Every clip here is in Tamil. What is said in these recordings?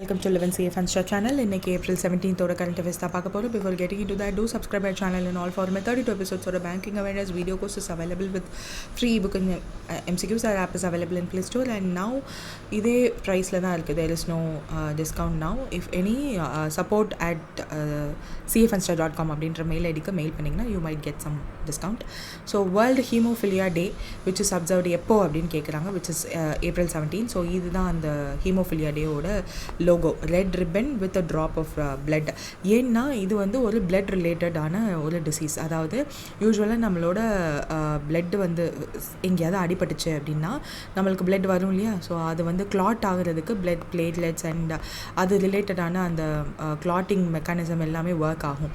Welcome to Liwin Funsta channel. In April 17th oda current affairs tha paaka porom. Before getting into that, do subscribe our channel and all for 32 episodes of banking awareness video courses available with free ebook and MCQs. Our app is available in Play Store and now இதே ப்ரைஸில் தான் இருக்குது. There is no discount now. If any support at cfunsta.com அப்படின்ற மெயில் ஐடிக்கு மெயில் பண்ணிங்கன்னா you might get some discount. So World Hemophilia Day which is observed எப்போ அப்படின்னு கேட்குறாங்க, which is April 17. ஸோ இதுதான் அந்த ஹீமோஃபிலியா டேவோட logo, red ribbon with a drop of blood. ஏன்னா இது வந்து ஒரு பிளட் ரிலேட்டடான ஒரு டிசீஸ். அதாவது யூஸ்வலாக நம்மளோட பிளட் வந்து எங்கேயாவது அடிபட்டுச்சு அப்படின்னா நம்மளுக்கு பிளட் வரும் இல்லையா. ஸோ அது வந்து கிளாட் ஆகிறதுக்கு பிளட் பிளேட்லெட்ஸ் அண்ட் அது ரிலேட்டடான அந்த கிளாட்டிங் மெக்கானிசம் எல்லாமே ஒர்க் ஆகும்.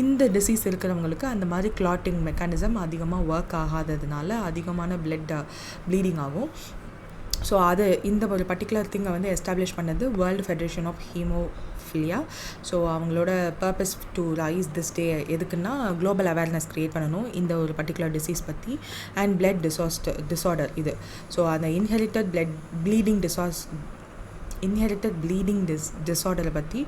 இந்த டிசீஸ் இருக்கிறவங்களுக்கு அந்த மாதிரி கிளாட்டிங் மெக்கானிசம் அதிகமாக ஒர்க் ஆகாததுனால அதிகமான பிளட் ப்ளீடிங் ஆகும். ஸோ அது இந்த ஒரு பர்டிகுலர் திங்கை வந்து எஸ்டாப்ளிஷ் பண்ணது world federation of haemophilia. So அவங்களோட purpose to raise this day எதுக்குன்னா குளோபல் அவேர்னஸ் க்ரியேட் பண்ணணும் இந்த ஒரு பர்டிகுலர் டிசீஸ் பற்றி அண்ட் பிளட் டிஸார்டர் இது. ஸோ அந்த இன்ஹெரிட்டட் ப்ளீடிங் டிஸார்டரை பற்றி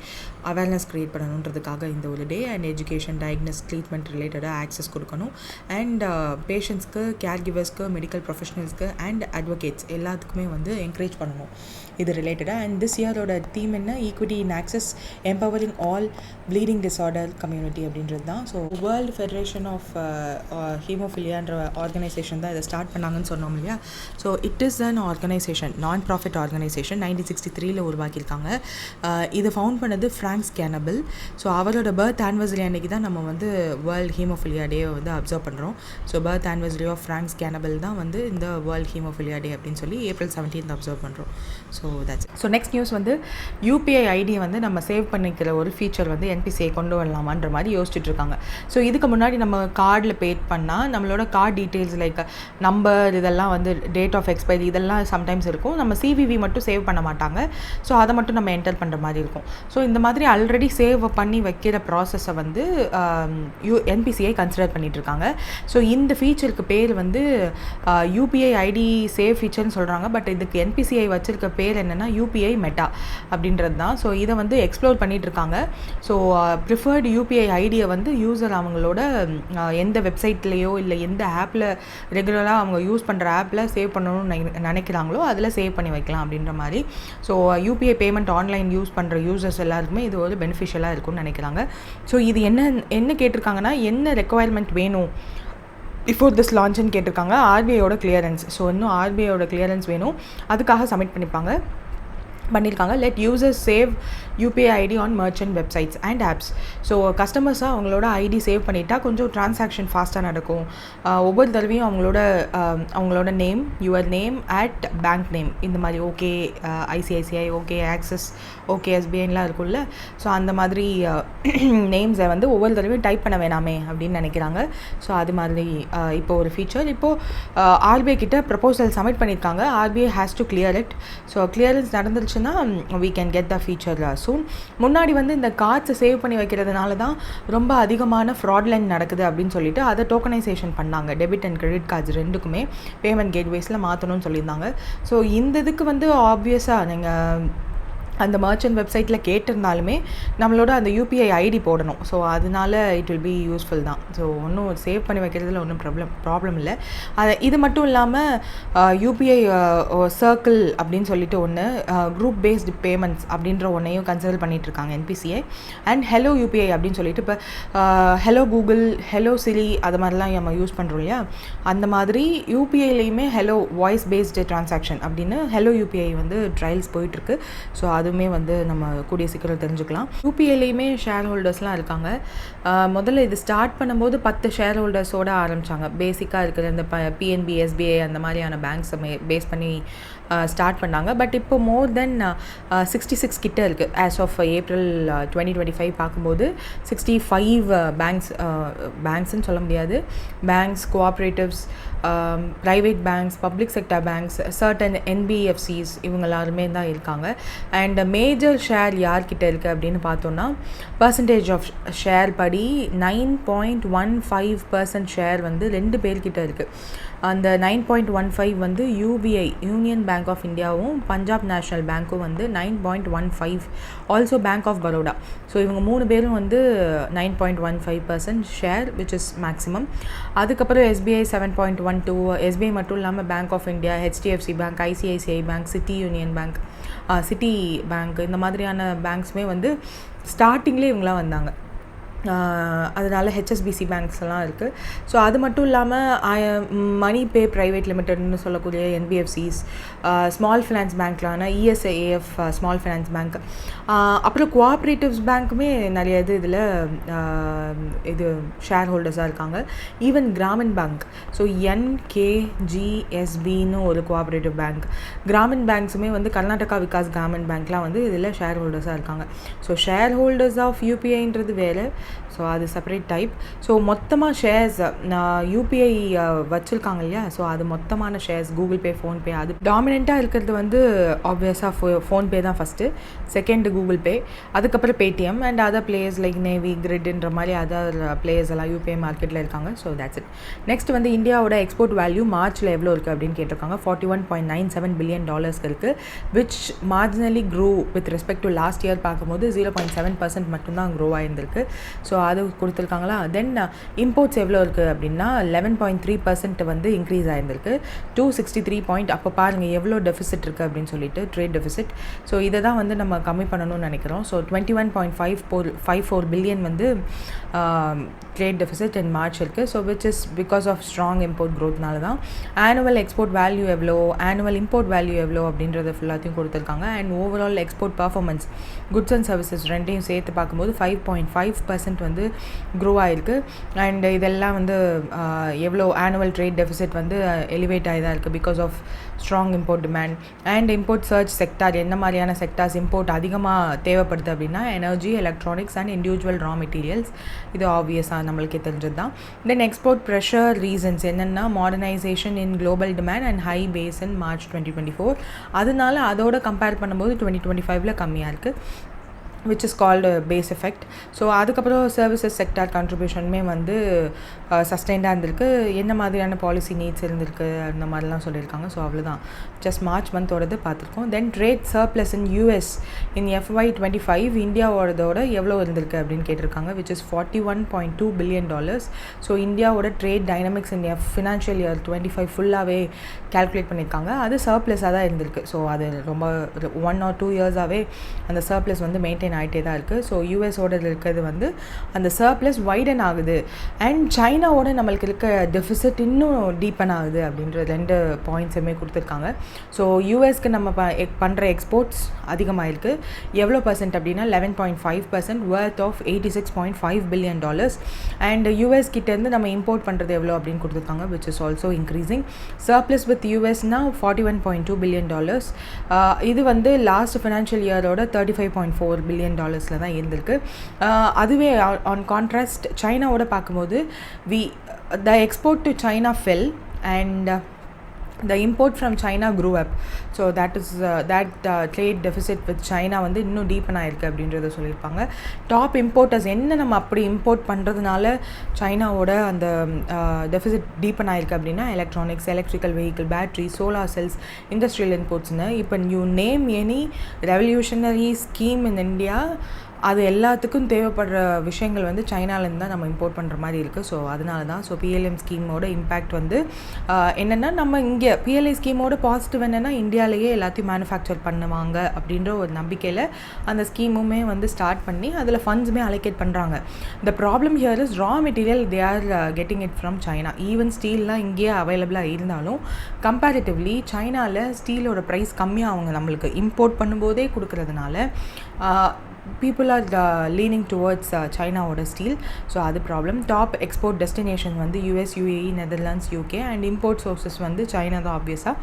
அவேர்னஸ் க்ரியேட் பண்ணணுன்றதுக்காக இந்த ஒரு day. And education, diagnose, treatment ரிலேட்டடாக ஆக்சஸ் கொடுக்கணும். அண்ட் பேஷண்ட்ஸ்க்கு, கேர் கிவர்ஸ்க்கு, மெடிக்கல் ப்ரொஃபஷனல்ஸ்க்கு அண்ட் அட்வொகேட்ஸ் எல்லாத்துக்குமே வந்து என்கரேஜ் பண்ணணும் இது ரிலேட்டடாக. அண்ட் திஸ் இயரோட தீம் என்ன, equity in access, empowering all bleeding disorder community அப்படின்றது தான். ஸோ வேர்ல்டு ஃபெடரேஷன் ஆஃப் ஹீமோஃபிலியான்ற ஆர்கனைசேஷன் தான் இதை ஸ்டார்ட் பண்ணாங்கன்னு சொன்னோம் இல்லையா. So it is an organisation, non profit organisation. 1963 உருவாக்கியிருக்காங்க. இதை ஃபவுண்ட் பண்ணது ஃப்ராங்க்ஸ் கேனபிள். ஸோ அவரோட பர்த் ஆனிவர்சரி அன்றைக்கி தான் நம்ம வந்து வேர்ல்டு ஹீமோஃபிலியா டேவை வந்து அப்சர்வ் பண்ணுறோம். So birth anniversary of Frank Schnabel தான் வந்து இந்த வேர்ல்டு ஹீமோஃபிலியா டே அப்படின்னு சொல்லி April 17 அப்சர்வ் பண்ணுறோம். So that's. So next news வந்து யூபிஐ ஐடியை வந்து நம்ம சேவ் பண்ணிக்கிற ஒரு ஃபீச்சர் வந்து என்பிசிஐ கொண்டு வரலாமான்ற மாதிரி யோசிச்சுட்டு இருக்காங்க. ஸோ இதுக்கு முன்னாடி நம்ம கார்டில் பே பண்ணால் நம்மளோட கார்டு டீட்டெயில்ஸ் லைக் நம்பர் இதெல்லாம் வந்து டேட் ஆஃப் எக்ஸ்பைரி இதெல்லாம் சம்டைம்ஸ் இருக்கும். நம்ம சிவிவி மட்டும் சேவ் பண்ண மாட்டாங்க. ஸோ அதை மட்டும் நம்ம என்டர் பண்ணுற மாதிரி இருக்கும். ஸோ இந்த மாதிரி ஆல்ரெடி சேவ் பண்ணி வைக்கிற ப்ராசஸை வந்து என்பிசிஐ கன்சிடர் பண்ணிகிட்ருக்காங்க. ஸோ இந்த ஃபீச்சருக்கு பேர் வந்து யூபிஐ ஐடி சேவ் ஃபீச்சர்னு சொல்கிறாங்க. பட் இதுக்கு என்பிசிஐ வச்சுருக்க பேர் என்னென்னா யூபிஐ மெட்டா அப்படின்றது தான். ஸோ இதை வந்து எக்ஸ்ப்ளோர் பண்ணிகிட்ருக்காங்க. ஸோ ப்ரிஃபர்டு யூபிஐ ஐடியை வந்து யூசர் அவங்களோட எந்த வெப்சைட்லேயோ இல்லை எந்த ஆப்பில் ரெகுலராக அவங்க யூஸ் பண்ணுற ஆப்பில் சேவ் பண்ணணும்னு நினைக்கிறாங்களோ அதில் சேவ் பண்ணி வைக்கலாம் அப்படின்ற மாதிரி. So UPI payment online use பண்ணுற யூசர்ஸ் எல்லாருக்குமே இது ஒரு பெனிஃபிஷியலாக இருக்கும்னு நினைக்கிறாங்க. ஸோ இது என்ன கேட்டிருக்காங்கன்னா, என்ன ரெக்குவயர்மெண்ட் வேணும் பிஃபோர் திஸ் லான்ச்சுன்னு கேட்டிருக்காங்க. ஆர்பிஐயோட கிளியரன்ஸ். ஸோ இன்னும் ஆர்பிஐயோட கிளியரன்ஸ் வேணும், அதுக்காக சப்மிட் பண்ணியிருக்காங்க. Let users save UPI ID on merchant websites and apps. So கஸ்டமர்ஸாக அவங்களோட ஐடி சேவ் பண்ணிட்டா கொஞ்சம் ட்ரான்சாக்ஷன் ஃபாஸ்ட்டாக நடக்கும். ஒவ்வொரு தடவையும் அவங்களோட name, your name at bank name இந்த மாதிரி okay ICICI, okay Axis, okay எஸ்பிஐலாம் இருக்கும்ல. ஸோ அந்த மாதிரி நேம்ஸை வந்து ஒவ்வொரு தடவையும் டைப் பண்ண வேணாமே அப்படின்னு நினைக்கிறாங்க. ஸோ அது மாதிரி இப்போ ஒரு ஃபீச்சர் இப்போது ஆர்பிஐ கிட்ட ப்ரப்போசல் சப்மிட் பண்ணியிருக்காங்க. RBI has to clear it. So clearance நடந்துருச்சுன்னா we can get the feature soon. முன்னாடி வந்து இந்த கார்ட்ஸை சேவ் பண்ணி வைக்கிறதுனால தான் ரொம்ப அதிகமான ஃப்ராட்லைன் நடக்குது அப்படின்னு சொல்லிட்டு அதை டோக்கனைசேஷன் பண்ணாங்க. டெபிட் அண்ட் கிரெடிட் கார்ட்ஸ் ரெண்டுக்குமே பேமெண்ட் கேட்வேஸில் மாற்றணும்னு சொல்லியிருந்தாங்க. ஸோ இந்த இதுக்கு வந்து ஆப்வியஸாக நீங்கள் அந்த மர்ச்சன்ட் வெப்சைட்டில் கேட்டிருந்தாலுமே நம்மளோட அந்த யூபிஐ ஐடி போடணும். ஸோ அதனால இட் வில் பி யூஸ்ஃபுல் தான். ஸோ ஒன்றும் சேவ் பண்ணி வைக்கிறதுல ஒன்றும் ப்ராப்ளம் இல்லை. இது மட்டும் இல்லாமல் யூபிஐ சர்க்கிள் அப்படின்னு சொல்லிட்டு ஒன்று, குரூப் பேஸ்டு பேமெண்ட்ஸ் அப்படின்ற ஒன்றையும் கன்சிடர் பண்ணிகிட்ருக்காங்க என்பிசிஐ. அண்ட் ஹலோ யூபிஐ அப்படின்னு சொல்லிட்டு இப்போ ஹலோ கூகுள், ஹலோ சிரி அது மாதிரிலாம் நம்ம யூஸ் பண்ணுறோம் இல்லையா. அந்த மாதிரி யூபிஐலையுமே ஹலோ வாய்ஸ் பேஸ்டு ட்ரான்சாக்ஷன் அப்படின்னு ஹலோ யூபிஐ வந்து ட்ரையல்ஸ் போயிட்டுருக்கு. ஸோ அதுவுமே வந்து நம்ம கூடிய சீக்கிரம் தெரிஞ்சுக்கலாம். யூபிஐலையுமே ஷேர் ஹோல்டர்ஸ்லாம் இருக்காங்க. முதல்ல இது ஸ்டார்ட் பண்ணும்போது 10 ஷேர் ஹோல்டர்ஸோடு ஆரம்பித்தாங்க. பேசிக்காக இருக்கிற இந்த பிஎன்பி, எஸ்பிஐ அந்த மாதிரியான பேங்க்ஸை பேஸ் பண்ணி ஸ்டார்ட் பண்ணாங்க. பட் இப்போ மோர் தென் 66 கிட்ட இருக்குது. ஆஸ் ஆஃப் April 2025 பார்க்கும்போது 65 பேங்க்ஸ்ன்னு சொல்ல முடியாது, banks, cooperatives, private banks, public sector banks, certain NBFCs இவங்க எல்லாருமே தான் இருக்காங்க. அண்ட் மேஜர் ஷேர் யார்கிட்ட இருக்குது அப்படின்னு பார்த்தோன்னா பர்சன்டேஜ் ஆஃப் ஷேர் படி 9.15% ஷேர் வந்து 2 பேர்கிட்ட இருக்குது. அந்த 9.15 வந்து யூபிஐ யூனியன் பேங்க் ஆஃப் இந்தியாவும் பஞ்சாப் நேஷ்னல் பேங்க்கும் வந்து 9.15, ஆல்சோ பேங்க் ஆஃப் பரோடா. ஸோ இவங்க 3 பேரும் வந்து 9.15% ஷேர் விச் இஸ் மேக்ஸிமம். அதுக்கப்புறம் எஸ்பிஐ 7.12, எஸ்பிஐ மட்டும் இல்லாமல் bank of India, HDFC bank, ICICI bank, city union bank, citi bank, இந்த மாதிரியான பேங்க்ஸுமே வந்து ஸ்டார்டிங்லேயே இவங்களாம் வந்தாங்க. அதனால் ஹெச்எஸ்பிசி பேங்க்ஸ் எல்லாம் இருக்குது. ஸோ அது மட்டும் இல்லாமல் மணி பே ப்ரைவேட் லிமிடெட்னு சொல்லக்கூடிய என்பிஎஃப்சிஸ், ஸ்மால் ஃபினான்ஸ் பேங்க்லான இஎஸ்ஏஎஃப் ஸ்மால் ஃபினான்ஸ் பேங்க், அப்புறம் கோஆப்ரேட்டிவ்ஸ் பேங்க்குமே நிறைய இதில் இது ஷேர் ஹோல்டர்ஸாக இருக்காங்க. ஈவன் கிராமின் பேங்க், ஸோ என்கேஜிஎஸ்பின்னு ஒரு கோஆப்ரேட்டிவ் பேங்க், கிராமின் பேங்க்ஸுமே வந்து கர்நாடகா விகாஸ் கிராமின் பேங்க்லாம் வந்து இதில் ஷேர் ஹோல்டர்ஸாக இருக்காங்க. ஸோ ஷேர் ஹோல்டர்ஸ் ஆஃப் யூபிஐன்றது வேறு, ஸோ அது செப்பரேட் டைப். ஸோ மொத்தமாக ஷேர்ஸ் யூபிஐ வச்சுருக்காங்க இல்லையா, ஸோ அது மொத்தமான ஷேர்ஸ் கூகுள் பே, ஃபோன்பே, அது டாமினண்ட்டாக இருக்கிறது வந்து ஆப்வியஸாக ஃபோன்பே தான் ஃபஸ்ட்டு, செகண்ட் கூகுள் பே, அதுக்கப்புறம் Paytm and other players like Navi, கிரிட்ன்ற மாதிரி அதர் பிளேயர்ஸ் எல்லாம் யூபிஐ மார்க்கெட்டில் இருக்காங்க. So that's it. நெக்ஸ்ட் வந்து இந்தியாவோட எக்ஸ்போர்ட் வேல்யூ மார்ச்சில் எவ்வளோ இருக்குது அப்படின்னு கேட்டிருக்காங்க. $41.97 billion இருக்குது, which marginally grow with respect to last year பார்க்கும்போது 0.7% மட்டும்தான் க்ரோ ஆகியிருந்திருக்கு. ஸோ அது கொடுத்துருக்காங்களா. தென் இம்போர்ட்ஸ் எவ்வளோ இருக்குது அப்படின்னா 11.3% வந்து இன்க்ரீஸ் ஆகியிருந்திருக்கு, 263 அப்போ பாருங்கள் எவ்வளோ டெஃபிசிட் இருக்குது அப்படின்னு சொல்லிட்டு, ட்ரேட் டெஃபிசிட். ஸோ இதை தான் வந்து நம்ம கம்மி பண்ணணும்னு நினைக்கிறோம். ஸோ 21.54 பில்லியன் வந்து ட்ரேட் டெஃபிசிட் இன் மார்ச் இருக்குது. So which is because of strong import க்ரோத்னால தான். ஆனுவல் எக்ஸ்போர்ட் வேல்யூ எவ்வளோ, ஆனுவல் இம்போர்ட் வேல்யூ எவ்வளோ அப்படின்றத ஃபுல்லாத்தையும் கொடுத்துருக்காங்க. And overall export performance goods and services ரெண்டையும் சேர்த்து பார்க்கும்போது 5.5% வந்து க்ரோ ஆகிருக்கு. அண்ட் இதெல்லாம் வந்து எவ்வளோ ஆனுவல் ட்ரேட் டெஃபிசிட் வந்து எலிவேட் ஆகி தான் இருக்குது because of strong import demand. And import சர்ச் செக்டார், என்ன மாதிரியான செக்டார்ஸ் இம்போர்ட் அதிகமாக தேவைப்படுது அப்படின்னா energy, electronics and individual raw materials. இது ஆப்வியஸாக நம்மளுக்கே தெரிஞ்சது தான். தென் எக்ஸ்போர்ட் ப்ரெஷர் ரீசன்ஸ் என்னென்னா modernisation in global demand and high pace in March 2024. அதனால அதோட கம்பேர் பண்ணும்போது 2025 கம்மியாக இருக்குது, which is called base effect. So அதுக்கப்புறம் சர்வீசஸ் செக்டார் கான்ட்ரிபியூஷனுமே வந்து சஸ்டெயின்டாக இருந்திருக்கு. என்ன மாதிரியான பாலிசி நீட்ஸ் இருந்திருக்கு அந்த மாதிரிலாம் சொல்லியிருக்காங்க. ஸோ அவ்வளோதான், ஜஸ்ட் மார்ச் மந்தோடது பார்த்துருக்கோம். Then trade surplus in US in FY25 இந்தியாவோடதோட எவ்வளோ இருந்திருக்கு அப்படின்னு கேட்டிருக்காங்க, which is $41.2 billion. ஸோ இந்தியாவோட trade dynamics in financial year 25 ஃபுல்லாகவே கேல்குலேட் பண்ணியிருக்காங்க. அது சர்ப்ளஸாக தான் இருந்திருக்கு. ஸோ அது ரொம்ப 1 or 2 இயர்ஸாகவே அந்த சர்ப்ளஸ் வந்து மெயின்டைன் ஆகிட்டே தான் இருக்குது. ஸோ யூஎஸோட இருக்கிறது வந்து அந்த சர்ப்ளஸ் வைடன் ஆகுது அண்ட் சைனாவோட நம்மளுக்கு இருக்க டெஃபிசிட் இன்னும் டீப்பன் ஆகுது அப்படின்ற 2 பாயிண்ட்ஸுமே கொடுத்துருக்காங்க. ஸோ யூஎஸ்க்கு நம்ம பண்ணுற எக்ஸ்போர்ட்ஸ் அதிகமாகிருக்கு. எவ்வளோ பர்சன்ட் அப்படின்னா 11.5%, worth of $86.5 billion. And US கிட்டேருந்து நம்ம இம்போர்ட் பண்ணுறது எவ்வளோ அப்படின்னு கொடுத்துருக்காங்க, which is also increasing. Surplus with யூஎஸ்னா $41.2 billion. இது வந்து லாஸ்ட் ஃபினான்ஷியல் இயரோட $35.4 billion தான் இருந்திருக்கு. அதுவே ஆன் கான்ட்ராஸ்ட் சைனாவோட பார்க்கும்போது the export to China fell and the import from China grew up. So that trade deficit with China வந்து இன்னும் டீப்பன் ஆகிருக்கு அப்படின்றத சொல்லியிருப்பாங்க. டாப் இம்போர்ட்டர்ஸ் என்ன நம்ம அப்படி இம்போர்ட் பண்ணுறதுனால சைனாவோட அந்த டெஃபிசிட் டீப்பன் ஆகிருக்கு அப்படின்னா electronics, electrical vehicle, battery, solar cells, industrial இம்போர்ட்ஸ்னு இப்போ you name any revolutionary scheme in India, அது எல்லாத்துக்கும் தேவைப்படுற விஷயங்கள் வந்து சைனாலேருந்து தான் நம்ம இம்போர்ட் பண்ணுற மாதிரி இருக்குது. ஸோ அதனால தான் பிஎல்எம் ஸ்கீமோட இம்பேக்ட் வந்து என்னென்னா நம்ம இங்கே பிஎல்ஐ ஸ்கீமோட பாசிட்டிவ் என்னென்னா இந்தியாவிலேயே எல்லாத்தையும் மேனுஃபேக்சர் பண்ணுவாங்க அப்படின்ற ஒரு நம்பிக்கையில் அந்த ஸ்கீமுமே வந்து ஸ்டார்ட் பண்ணி அதில் ஃபண்ட்ஸுமே அலோகேட் பண்ணுறாங்க. The problem here is raw material they are getting it from China. Even ஸ்டீல்லாம் இங்கேயே அவைலபிளாக இருந்தாலும் கம்பேரிட்டிவ்லி சைனாவில் ஸ்டீலோட ப்ரைஸ் கம்மியாக அவங்க நம்மளுக்கு இம்போர்ட் பண்ணும்போதே கொடுக்கறதுனால people are leaning towards Chinaவோட ஸ்டீல். ஸோ அது ப்ராப்ளம். டாப் எக்ஸ்போர்ட் டெஸ்டினேஷன் வந்து US, UAE, Netherlands, UK and import sources வந்து சைனா தான் ஆப்வியஸாக.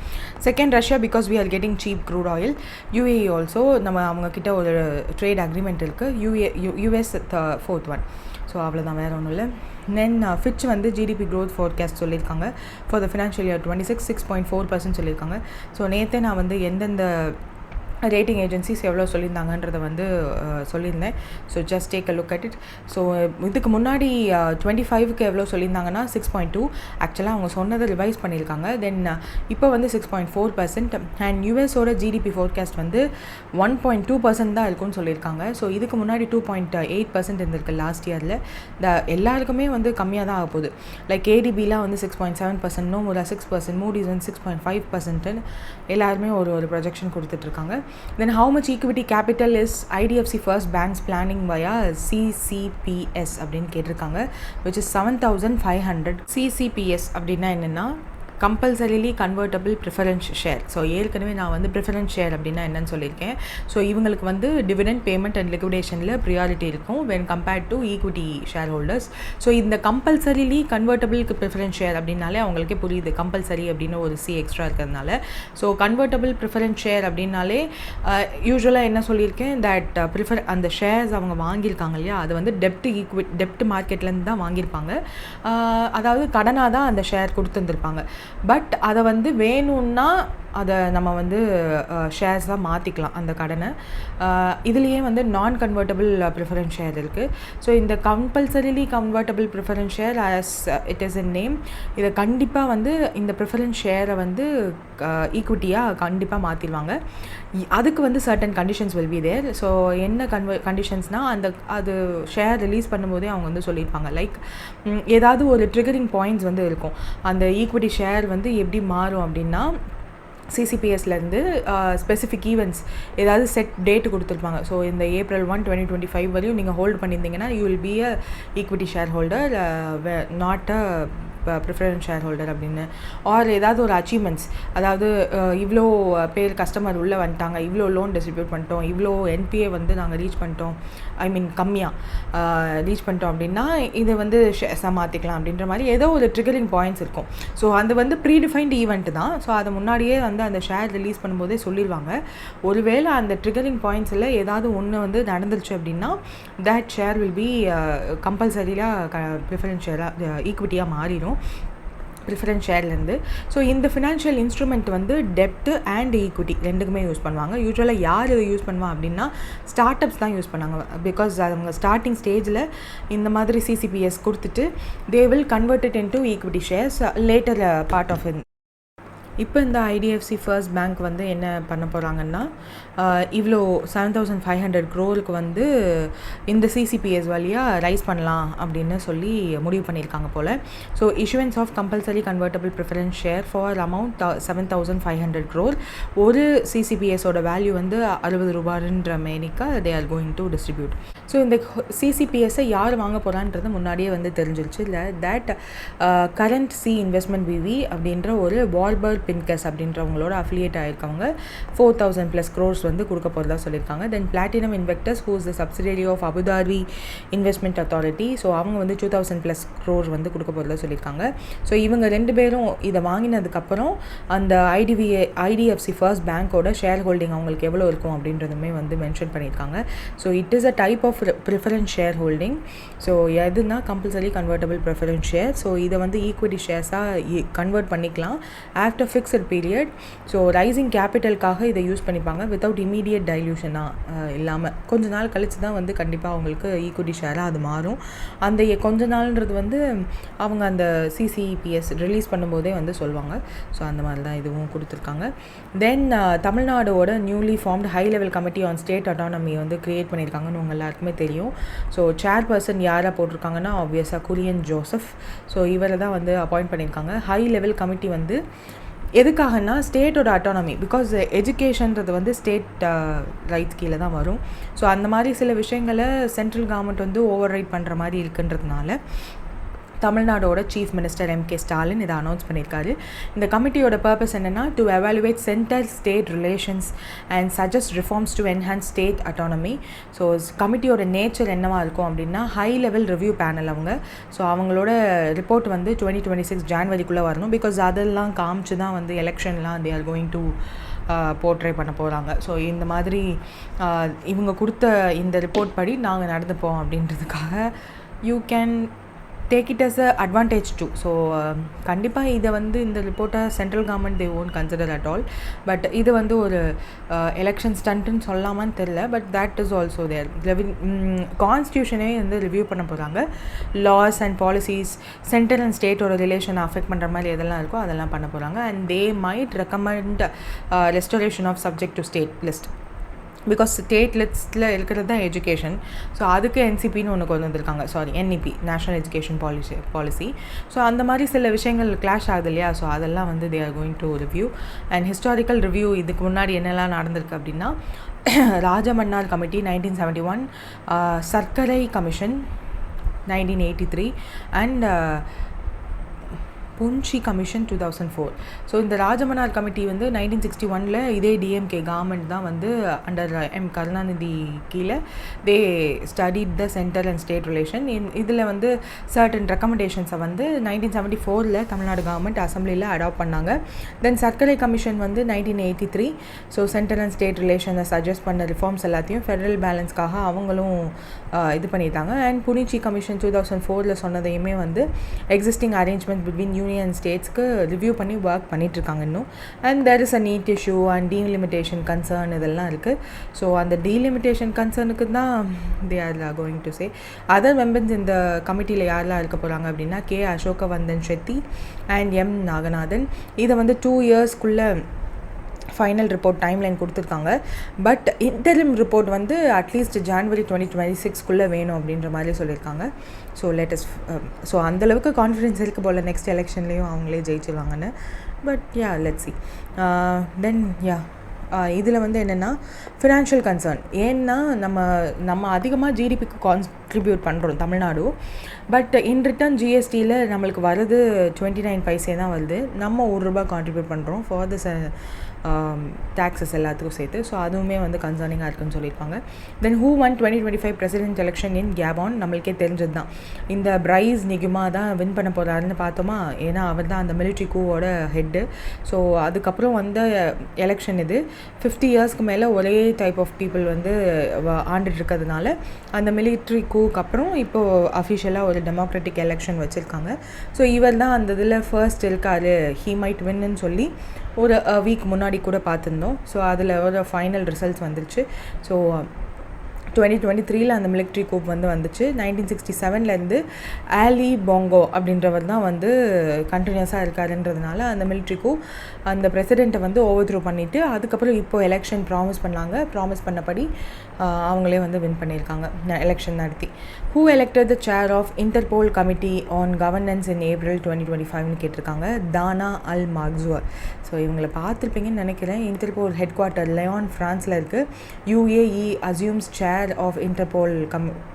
Second Russia, because we are getting cheap crude oil. UAE also நம்ம அவங்கக்கிட்ட ஒரு ட்ரேட் அக்ரிமெண்ட் இருக்குது. US fourth one. ஸோ அவ்வளோதான், வேறு ஒன்றும் இல்லை. தென் ஃபிட்ச் வந்து ஜிடிபி க்ரோத் ஃபோர்காஸ்ட் சொல்லியிருக்காங்க ஃபார் த ஃபினான்ஷியல் இயர் 26 6.4% சொல்லியிருக்காங்க. ஸோ நேற்றே நான் வந்து எந்தெந்த ரேட்டிங் ஏஜென்சிஸ் எவ்வளோ சொல்லியிருந்தாங்கன்றதை வந்து சொல்லியிருந்தேன். So just take a look at it. So இதுக்கு முன்னாடி 25க்கு எவ்வளோ சொல்லியிருந்தாங்கன்னா 6.2. ஆக்சுவலாக அவங்க சொன்னதை ரிவைஸ் பண்ணியிருக்காங்க. தென் இப்போ வந்து 6.4%. அண்ட் யூஎஸோட ஜிடிபி ஃபோர்காஸ்ட் வந்து 1.2% தான் இருக்கும்னு சொல்லியிருக்காங்க. ஸோ இதுக்கு முன்னாடி 2.8% இருந்திருக்கு லாஸ்ட் இயரில். எல்லாருக்குமே வந்து கம்மியாக தான் ஆக போகுது. லைக் ஏடிபிலாம் வந்து 6.7%, நோமுரா 6%, மூடிஸ் வந்து 6.5%. எல்லாருமே ஒரு ப்ரொஜெக்ஷன் கொடுத்துட்ருக்காங்க. Then how much equity capital is IDFC First Bank's planning via CCPS அப்படின்னு கேட்டிருக்காங்க, which is 7,500. CCPS அப்படின்னா என்னென்னா compulsorily convertible preference share. So ஏற்கனவே நான் வந்து ப்ரிஃபரன்ஸ் ஷேர் அப்படின்னா என்னன்னு சொல்லியிருக்கேன். ஸோ இவங்களுக்கு வந்து டிவிடெண்ட் பேமெண்ட் அண்ட் லிக்விடேஷனில் ப்ரியாரிட்டி இருக்கும் when compared to equity share holders. So இந்த கம்பல்சரிலி கன்வெர்ட்டபிளுக்கு ப்ரிஃபரன்ஸ் ஷேர் அப்படின்னாலே அவங்களுக்கே புரியுது கம்பல்சரி அப்படின்னு ஒரு சி எக்ஸ்ட்ரா இருக்கிறதுனால. ஸோ கன்வெர்ட்டபிள் ப்ரிஃபரன்ஸ் ஷேர் அப்படின்னாலே யூஸ்வலாக என்ன சொல்லியிருக்கேன், தட் அந்த ஷேர்ஸ் அவங்க வாங்கியிருக்காங்க இல்லையா, அது வந்து டெப்ட் மார்க்கெட்லேருந்து தான் வாங்கியிருப்பாங்க. அதாவது கடனாக தான் அந்த ஷேர் கொடுத்துருந்துருப்பாங்க. பட் அதை வந்து வேணும்னா அதை நம்ம வந்து ஷேர்ஸாக மாற்றிக்கலாம் அந்த கடனை. இதுலேயே வந்து நான் கன்வெர்ட்டபிள் ப்ரிஃபரன்ஸ் ஷேர் இருக்குது. ஸோ இந்த compulsorily convertible preference share as it is in name, இதை கண்டிப்பாக வந்து இந்த ப்ரிஃபரன்ஸ் ஷேரை வந்து ஈக்விட்டியாக கண்டிப்பாக மாற்றிடுவாங்க. அதுக்கு வந்து certain conditions will be there. So என்ன கண்டிஷன்ஸ்னால் அது ஷேர் ரிலீஸ் பண்ணும்போதே அவங்க வந்து சொல்லியிருப்பாங்க. லைக் ஏதாவது ஒரு ட்ரிகரிங் பாயிண்ட்ஸ் வந்து இருக்கும். அந்த ஈக்விட்டி ஷேர் வந்து எப்படி மாறும் அப்படின்னா, சிசிபிஎஸ்லேருந்து ஸ்பெசிஃபிக் ஈவெண்ட்ஸ் ஏதாவது செட் டேட்டு கொடுத்துருப்பாங்க. ஸோ இந்த April 1, 2025 வரையும் நீங்கள் ஹோல்ட் பண்ணியிருந்தீங்கன்னா you will be a equity share holder, not a preference share holder அப்படின்னு. ஆர் ஏதாவது ஒரு அச்சீவ்மெண்ட்ஸ், அதாவது இவ்வளோ பேர் கஸ்டமர் உள்ளே வந்துட்டாங்க, இவ்வளோ லோன் டிஸ்ட்ரிபியூட் பண்ணிட்டோம், இவ்வளோ என்பிஏ வந்து நாங்கள் ரீச் பண்ணிட்டோம், கம்மியாக ரீச் பண்ணிட்டோம் அப்படின்னா இதை வந்து ஷேர்ஸாக மாற்றிக்கலாம் அப்படின்ற மாதிரி ஏதோ ஒரு ட்ரிகரிங் பாயிண்ட்ஸ் இருக்கும். ஸோ அது வந்து ப்ரீடிஃபைன்டு ஈவெண்ட் தான். ஸோ அதை முன்னாடியே வந்து அந்த ஷேர் ரிலீஸ் பண்ணும்போதே சொல்லிடுவாங்க. ஒருவேளை அந்த ட்ரிகரிங் பாயிண்ட்ஸில் ஏதாவது ஒன்று வந்து நடந்துருச்சு அப்படின்னா தட் ஷேர் வில் பி கம்பல்சரியாக ப்ரிஃபரன்ஸ் ஷேராக ஈக்விட்டியாக மாறிடும் ப்ரிஃபரன்ஸ் ஷேர்லேருந்து. ஸோ இந்த ஃபினான்ஷியல் இன்ஸ்ட்ருமெண்ட் வந்து டெப்ட் அண்ட் ஈக்விட்டி ரெண்டுக்குமே யூஸ் பண்ணுவாங்க. யூஸ்வலாக யார் இதை யூஸ் பண்ணுவா அப்படின்னா ஸ்டார்ட் அப்ஸ் தான் யூஸ் பண்ணாங்க. பிகாஸ் அவங்க ஸ்டார்டிங் ஸ்டேஜில் இந்த மாதிரி சிசிபிஎஸ் கொடுத்துட்டு they will convert it into equity shares later part of it. இப்போ இந்த ஐடிஎஃப்சி ஃபர்ஸ்ட் பேங்க் வந்து என்ன பண்ண போகிறாங்கன்னா, இவ்வளோ 7,500 crore வந்து இந்த சிசிபிஎஸ் வழியாக ரைஸ் பண்ணலாம் அப்படின்னு சொல்லி முடிவு பண்ணியிருக்காங்க போல். So issuance of compulsory convertible preference share for amount 7,500 crore. ஒரு சிசிபிஎஸோட வேல்யூ வந்து 60 ரூபாய்ன்ற மேனிக்கா they are going to distribute. So இந்த சிசிபிஎஸ்ஸை யார் வாங்க போகிறான்றது முன்னாடியே வந்து தெரிஞ்சிருச்சு. இல்லை that Currant Sea Investment BV அப்படின்ற ஒரு வால்பர்ட் பின்கஸ் அப்படின்றவங்களோட அஃபிலியேட் ஆகிருக்கவங்க 4,000+ crores வந்து கொடுக்க போகிறதா சொல்லியிருக்காங்க. Then Platinum Invictus who is the subsidiary of Abu Dhabi Investment Authority. So அவங்க வந்து 2,000+ crores வந்து கொடுக்க போகிறதா சொல்லியிருக்காங்க. ஸோ இவங்க ரெண்டு பேரும் இதை வாங்கினதுக்கப்புறம் அந்த ஐடிஎஃப்சி ஃபர்ஸ்ட் பேங்க்கோட ஷேர் ஹோல்டிங் அவங்களுக்கு எவ்வளோ இருக்கும் அப்படின்றதுமே வந்து மென்ஷன் பண்ணியிருக்காங்க. So it is a type of preference share holding. So எதுனா compulsory convertible preference share. So இதை வந்து ஈக்விட்டி ஷேர்ஸாக கன்வெர்ட் பண்ணிக்கலாம் after fixed period. So raising கேபிட்டலுக்காக இதை யூஸ் பண்ணிப்பாங்க வித்தவுட் இமீடியட் டைல்யூஷனாக இல்லாமல். கொஞ்ச நாள் கழித்து தான் வந்து கண்டிப்பாக அவங்களுக்கு ஈக்விட்டி ஷேராக அது மாறும். அந்த கொஞ்ச நாள்ன்றது வந்து அவங்க அந்த சிசிபிஎஸ் ரிலீஸ் பண்ணும்போதே வந்து சொல்லுவாங்க. ஸோ அந்த மாதிரி தான் இதுவும் கொடுத்துருக்காங்க. தென் தமிழ்நாடோட newly formed high level committee on state autonomy வந்து க்ரியேட் பண்ணியிருக்காங்கன்னு உங்கள் எல்லாருக்குமே தெரியும். ஸோ சேர்பர்சன் யாராக போட்டிருக்காங்கன்னா ஆப்வியஸாக குரியன் ஜோசப். ஸோ இவரை தான் வந்து அப்பாயிண்ட் பண்ணியிருக்காங்க. ஹை லெவல் கமிட்டி வந்து எதுக்காகனா ஸ்டேட்டோட அட்டானமி, பிகாஸ் எஜுகேஷன்றது வந்து ஸ்டேட் ரைட்ஸ் கீழே தான் வரும். ஸோ அந்த மாதிரி சில விஷயங்களை சென்ட்ரல் கவர்மெண்ட் வந்து ஓவர் ரைட் பண்ணுற மாதிரி இருக்குன்றதுனால தமிழ்நாடோட சீஃப் மினிஸ்டர் M.K. ஸ்டாலின் இதை அனௌன்ஸ் பண்ணியிருக்காரு. இந்த கமிட்டியோட பர்பஸ் என்னென்னா to evaluate centre state relations and suggest reforms to enhance state autonomy. So கமிட்டியோட நேச்சர் என்னவா இருக்கும் அப்படின்னா ஹை லெவல் ரிவ்யூ பேனல் அவங்க. ஸோ அவங்களோட ரிப்போர்ட் வந்து 2026 ஜான்வரிக்குள்ளே வரணும். பிகாஸ் அதெல்லாம் காமிச்சு தான் வந்து எலெக்ஷன்லாம் they are going to portray பண்ண போகிறாங்க. ஸோ இந்த மாதிரி இவங்க கொடுத்த இந்த ரிப்போர்ட் படி நாங்கள் நடந்துப்போம் அப்படின்றதுக்காக you can take it as a advantage too. So கண்டிப்பாக இதை வந்து இந்த ரிப்போர்ட்டை central government they won't consider at all. But இது வந்து ஒரு எலெக்ஷன் ஸ்டண்ட்டுன்னு சொல்லலாமான்னு தெரில. But that is also there. கான்ஸ்டியூஷனே வந்து ரிவ்யூ பண்ண போகிறாங்க. Laws and policies central and ஸ்டேட்டோட ரிலேஷனை அஃபெக்ட் பண்ணுற மாதிரி எதெல்லாம் இருக்கோ அதெல்லாம் பண்ண போகிறாங்க. And they might recommend restoration of subject to state list. Because state லிஸ்ட்டில் இருக்கிறது தான் எஜுகேஷன். ஸோ அதுக்கு என்சிபின்னு ஒன்று கொண்டு வந்திருக்காங்க. NEP, national education policy. So அந்த மாதிரி சில விஷயங்கள் கிளாஷ் ஆகுது இல்லையா? ஸோ அதெல்லாம் வந்து தே are going to review. And historical review இதுக்கு முன்னாடி என்னெல்லாம் நடந்திருக்கு அப்படின்னா, ராஜமன்னார் கமிட்டி 1971, சர்க்கரை கமிஷன் 1983 அண்ட் புன்ஷி கமிஷன் 2004. ஸோ இந்த ராஜமன்னார் கமிட்டி வந்து 1961 இதே டிஎம்கே கவர்மெண்ட் தான் வந்து அண்டர் கருணாநிதி கீழே they studied the central and state relation. இதில் வந்து சர்டன் ரெக்கமெண்டேஷன்ஸை வந்து 1974 தமிழ்நாடு கவர்மெண்ட் அசம்பிளியில் அடாப்ட் பண்ணாங்க. தென் சர்க்கரை கமிஷன் வந்து 1983. ஸோ சென்ட்ரல் அண்ட் ஸ்டேட் ரிலேஷனை சஜஸ்ட் பண்ண ரிஃபார்ம்ஸ் எல்லாத்தையும் ஃபெடரல் பேலன்ஸ்க்காக அவங்களும் இது பண்ணிட்டாங்க. அண்ட் புனிச்சி கமிஷன் 2004 சொன்னதையுமே வந்து எக்ஸிஸ்டிங் அரேஞ்ச்மெண்ட் பிட்வீன் யூனியன் ஸ்டேட்ஸ்க்கு ரிவ்யூ பண்ணி ஒர்க் பண்ணிகிட்ருக்காங்க இன்னும். And there is a NEET issue and delimitation concern இதெல்லாம் இருக்குது. ஸோ அந்த டீலிமிட்டேஷன் கன்சர்னுக்கு தான் they are going to say. Other members இந்த கமிட்டியில் யாரெல்லாம் இருக்க போகிறாங்க அப்படின்னா, K Ashokavardhan Shetty and M Naganathan. இதை வந்து 2 இயர்ஸ்க்குள்ளே ஃபைனல் ரிப்போர்ட் டைம்லைன் கொடுத்துருக்காங்க. பட் இன்டரிம் ரிப்போர்ட் வந்து அட்லீஸ்ட் ஜான்வரி 2026 வேணும் அப்படின்ற மாதிரி சொல்லியிருக்காங்க. ஸோ லேட்டஸ்ட் ஸோ அந்தளவுக்கு கான்ஃபிடென்ஸ் இருக்குது போல் நெக்ஸ்ட் எலெக்ஷன்லேயும் அவங்களே ஜெயிச்சிருவாங்கன்னு. But yeah let's see. Then இதில் வந்து என்னென்னா ஃபினான்ஷியல் கன்சர்ன். ஏன்னா நம்ம அதிகமாக ஜிடிபிக்கு கான்ட்ரிபியூட் பண்ணுறோம் தமிழ்நாடு. பட் இன் ரிட்டர்ன் ஜிஎஸ்டியில் நம்மளுக்கு வருது 29 பைசே தான் வருது. நம்ம ₹1 கான்ட்ரிபியூட் பண்ணுறோம் ஃபார் த டேக்ஸஸ் எல்லாத்துக்கும் சேர்த்து. ஸோ அதுவுமே வந்து கன்சர்னிங்காக இருக்குன்னு சொல்லியிருப்பாங்க. Then who won 2025 president election in Gabon? நம்மளுக்கே தெரிஞ்சது தான். இந்த பிரைஸ் நிகுமா தான் வின் பண்ண போகிறாருன்னு பார்த்தோமா. ஏன்னா அவர் தான் அந்த மிலிட்ரி கூவோட ஹெட்டு. ஸோ அதுக்கப்புறம் வந்த எலெக்ஷன் இது 50 இயர்ஸ்க்கு மேலே ஒரே டைப் ஆஃப் பீப்புள் வந்து ஆண்டுட்டு இருக்கிறதுனால அந்த மிலிட்ரி கூக்கு அப்புறம் இப்போது அஃபிஷியலாக ஒரு டெமோக்ராட்டிக் எலெக்ஷன் வச்சுருக்காங்க. ஸோ இவர் தான் அந்த இதில் ஃபர்ஸ்ட் இருக்கார், ஹீ மைட் வின்னு சொல்லி ஒரு வீக் முன்னாடி கூட பார்த்துருந்தோம். ஸோ அதில் ஒரு ஃபைனல் ரிசல்ட்ஸ் வந்துருச்சு. ஸோ 2023 அந்த மிலிட்ரி கூப் வந்துச்சு. 1967 ஆலி போங்கோ அப்படின்றவர் தான் வந்து கண்டினியூஸாக இருக்காருன்றதுனால அந்த மிலிட்ரி கூப் அந்த பிரசிடெண்ட்டை வந்து ஓவர்த்ரூ பண்ணிவிட்டு அதுக்கப்புறம் இப்போது எலெக்ஷன் ப்ராமிஸ் பண்ணபடி அவங்களே வந்து வின் பண்ணியிருக்காங்க எலெக்ஷன் நடத்தி. Who elected the chair of Interpol committee on governance in April 2025 கேட்டிருக்காங்க. தானா அல் மாக்ஸுவர். ஸோ இவங்களை பார்த்துருப்பீங்கன்னு நினைக்கிறேன். இன்டர்போல் ஹெட் குவார்ட்டர் லியான் ஃப்ரான்ஸில் இருக்குது. UAE assumes chair of Interpol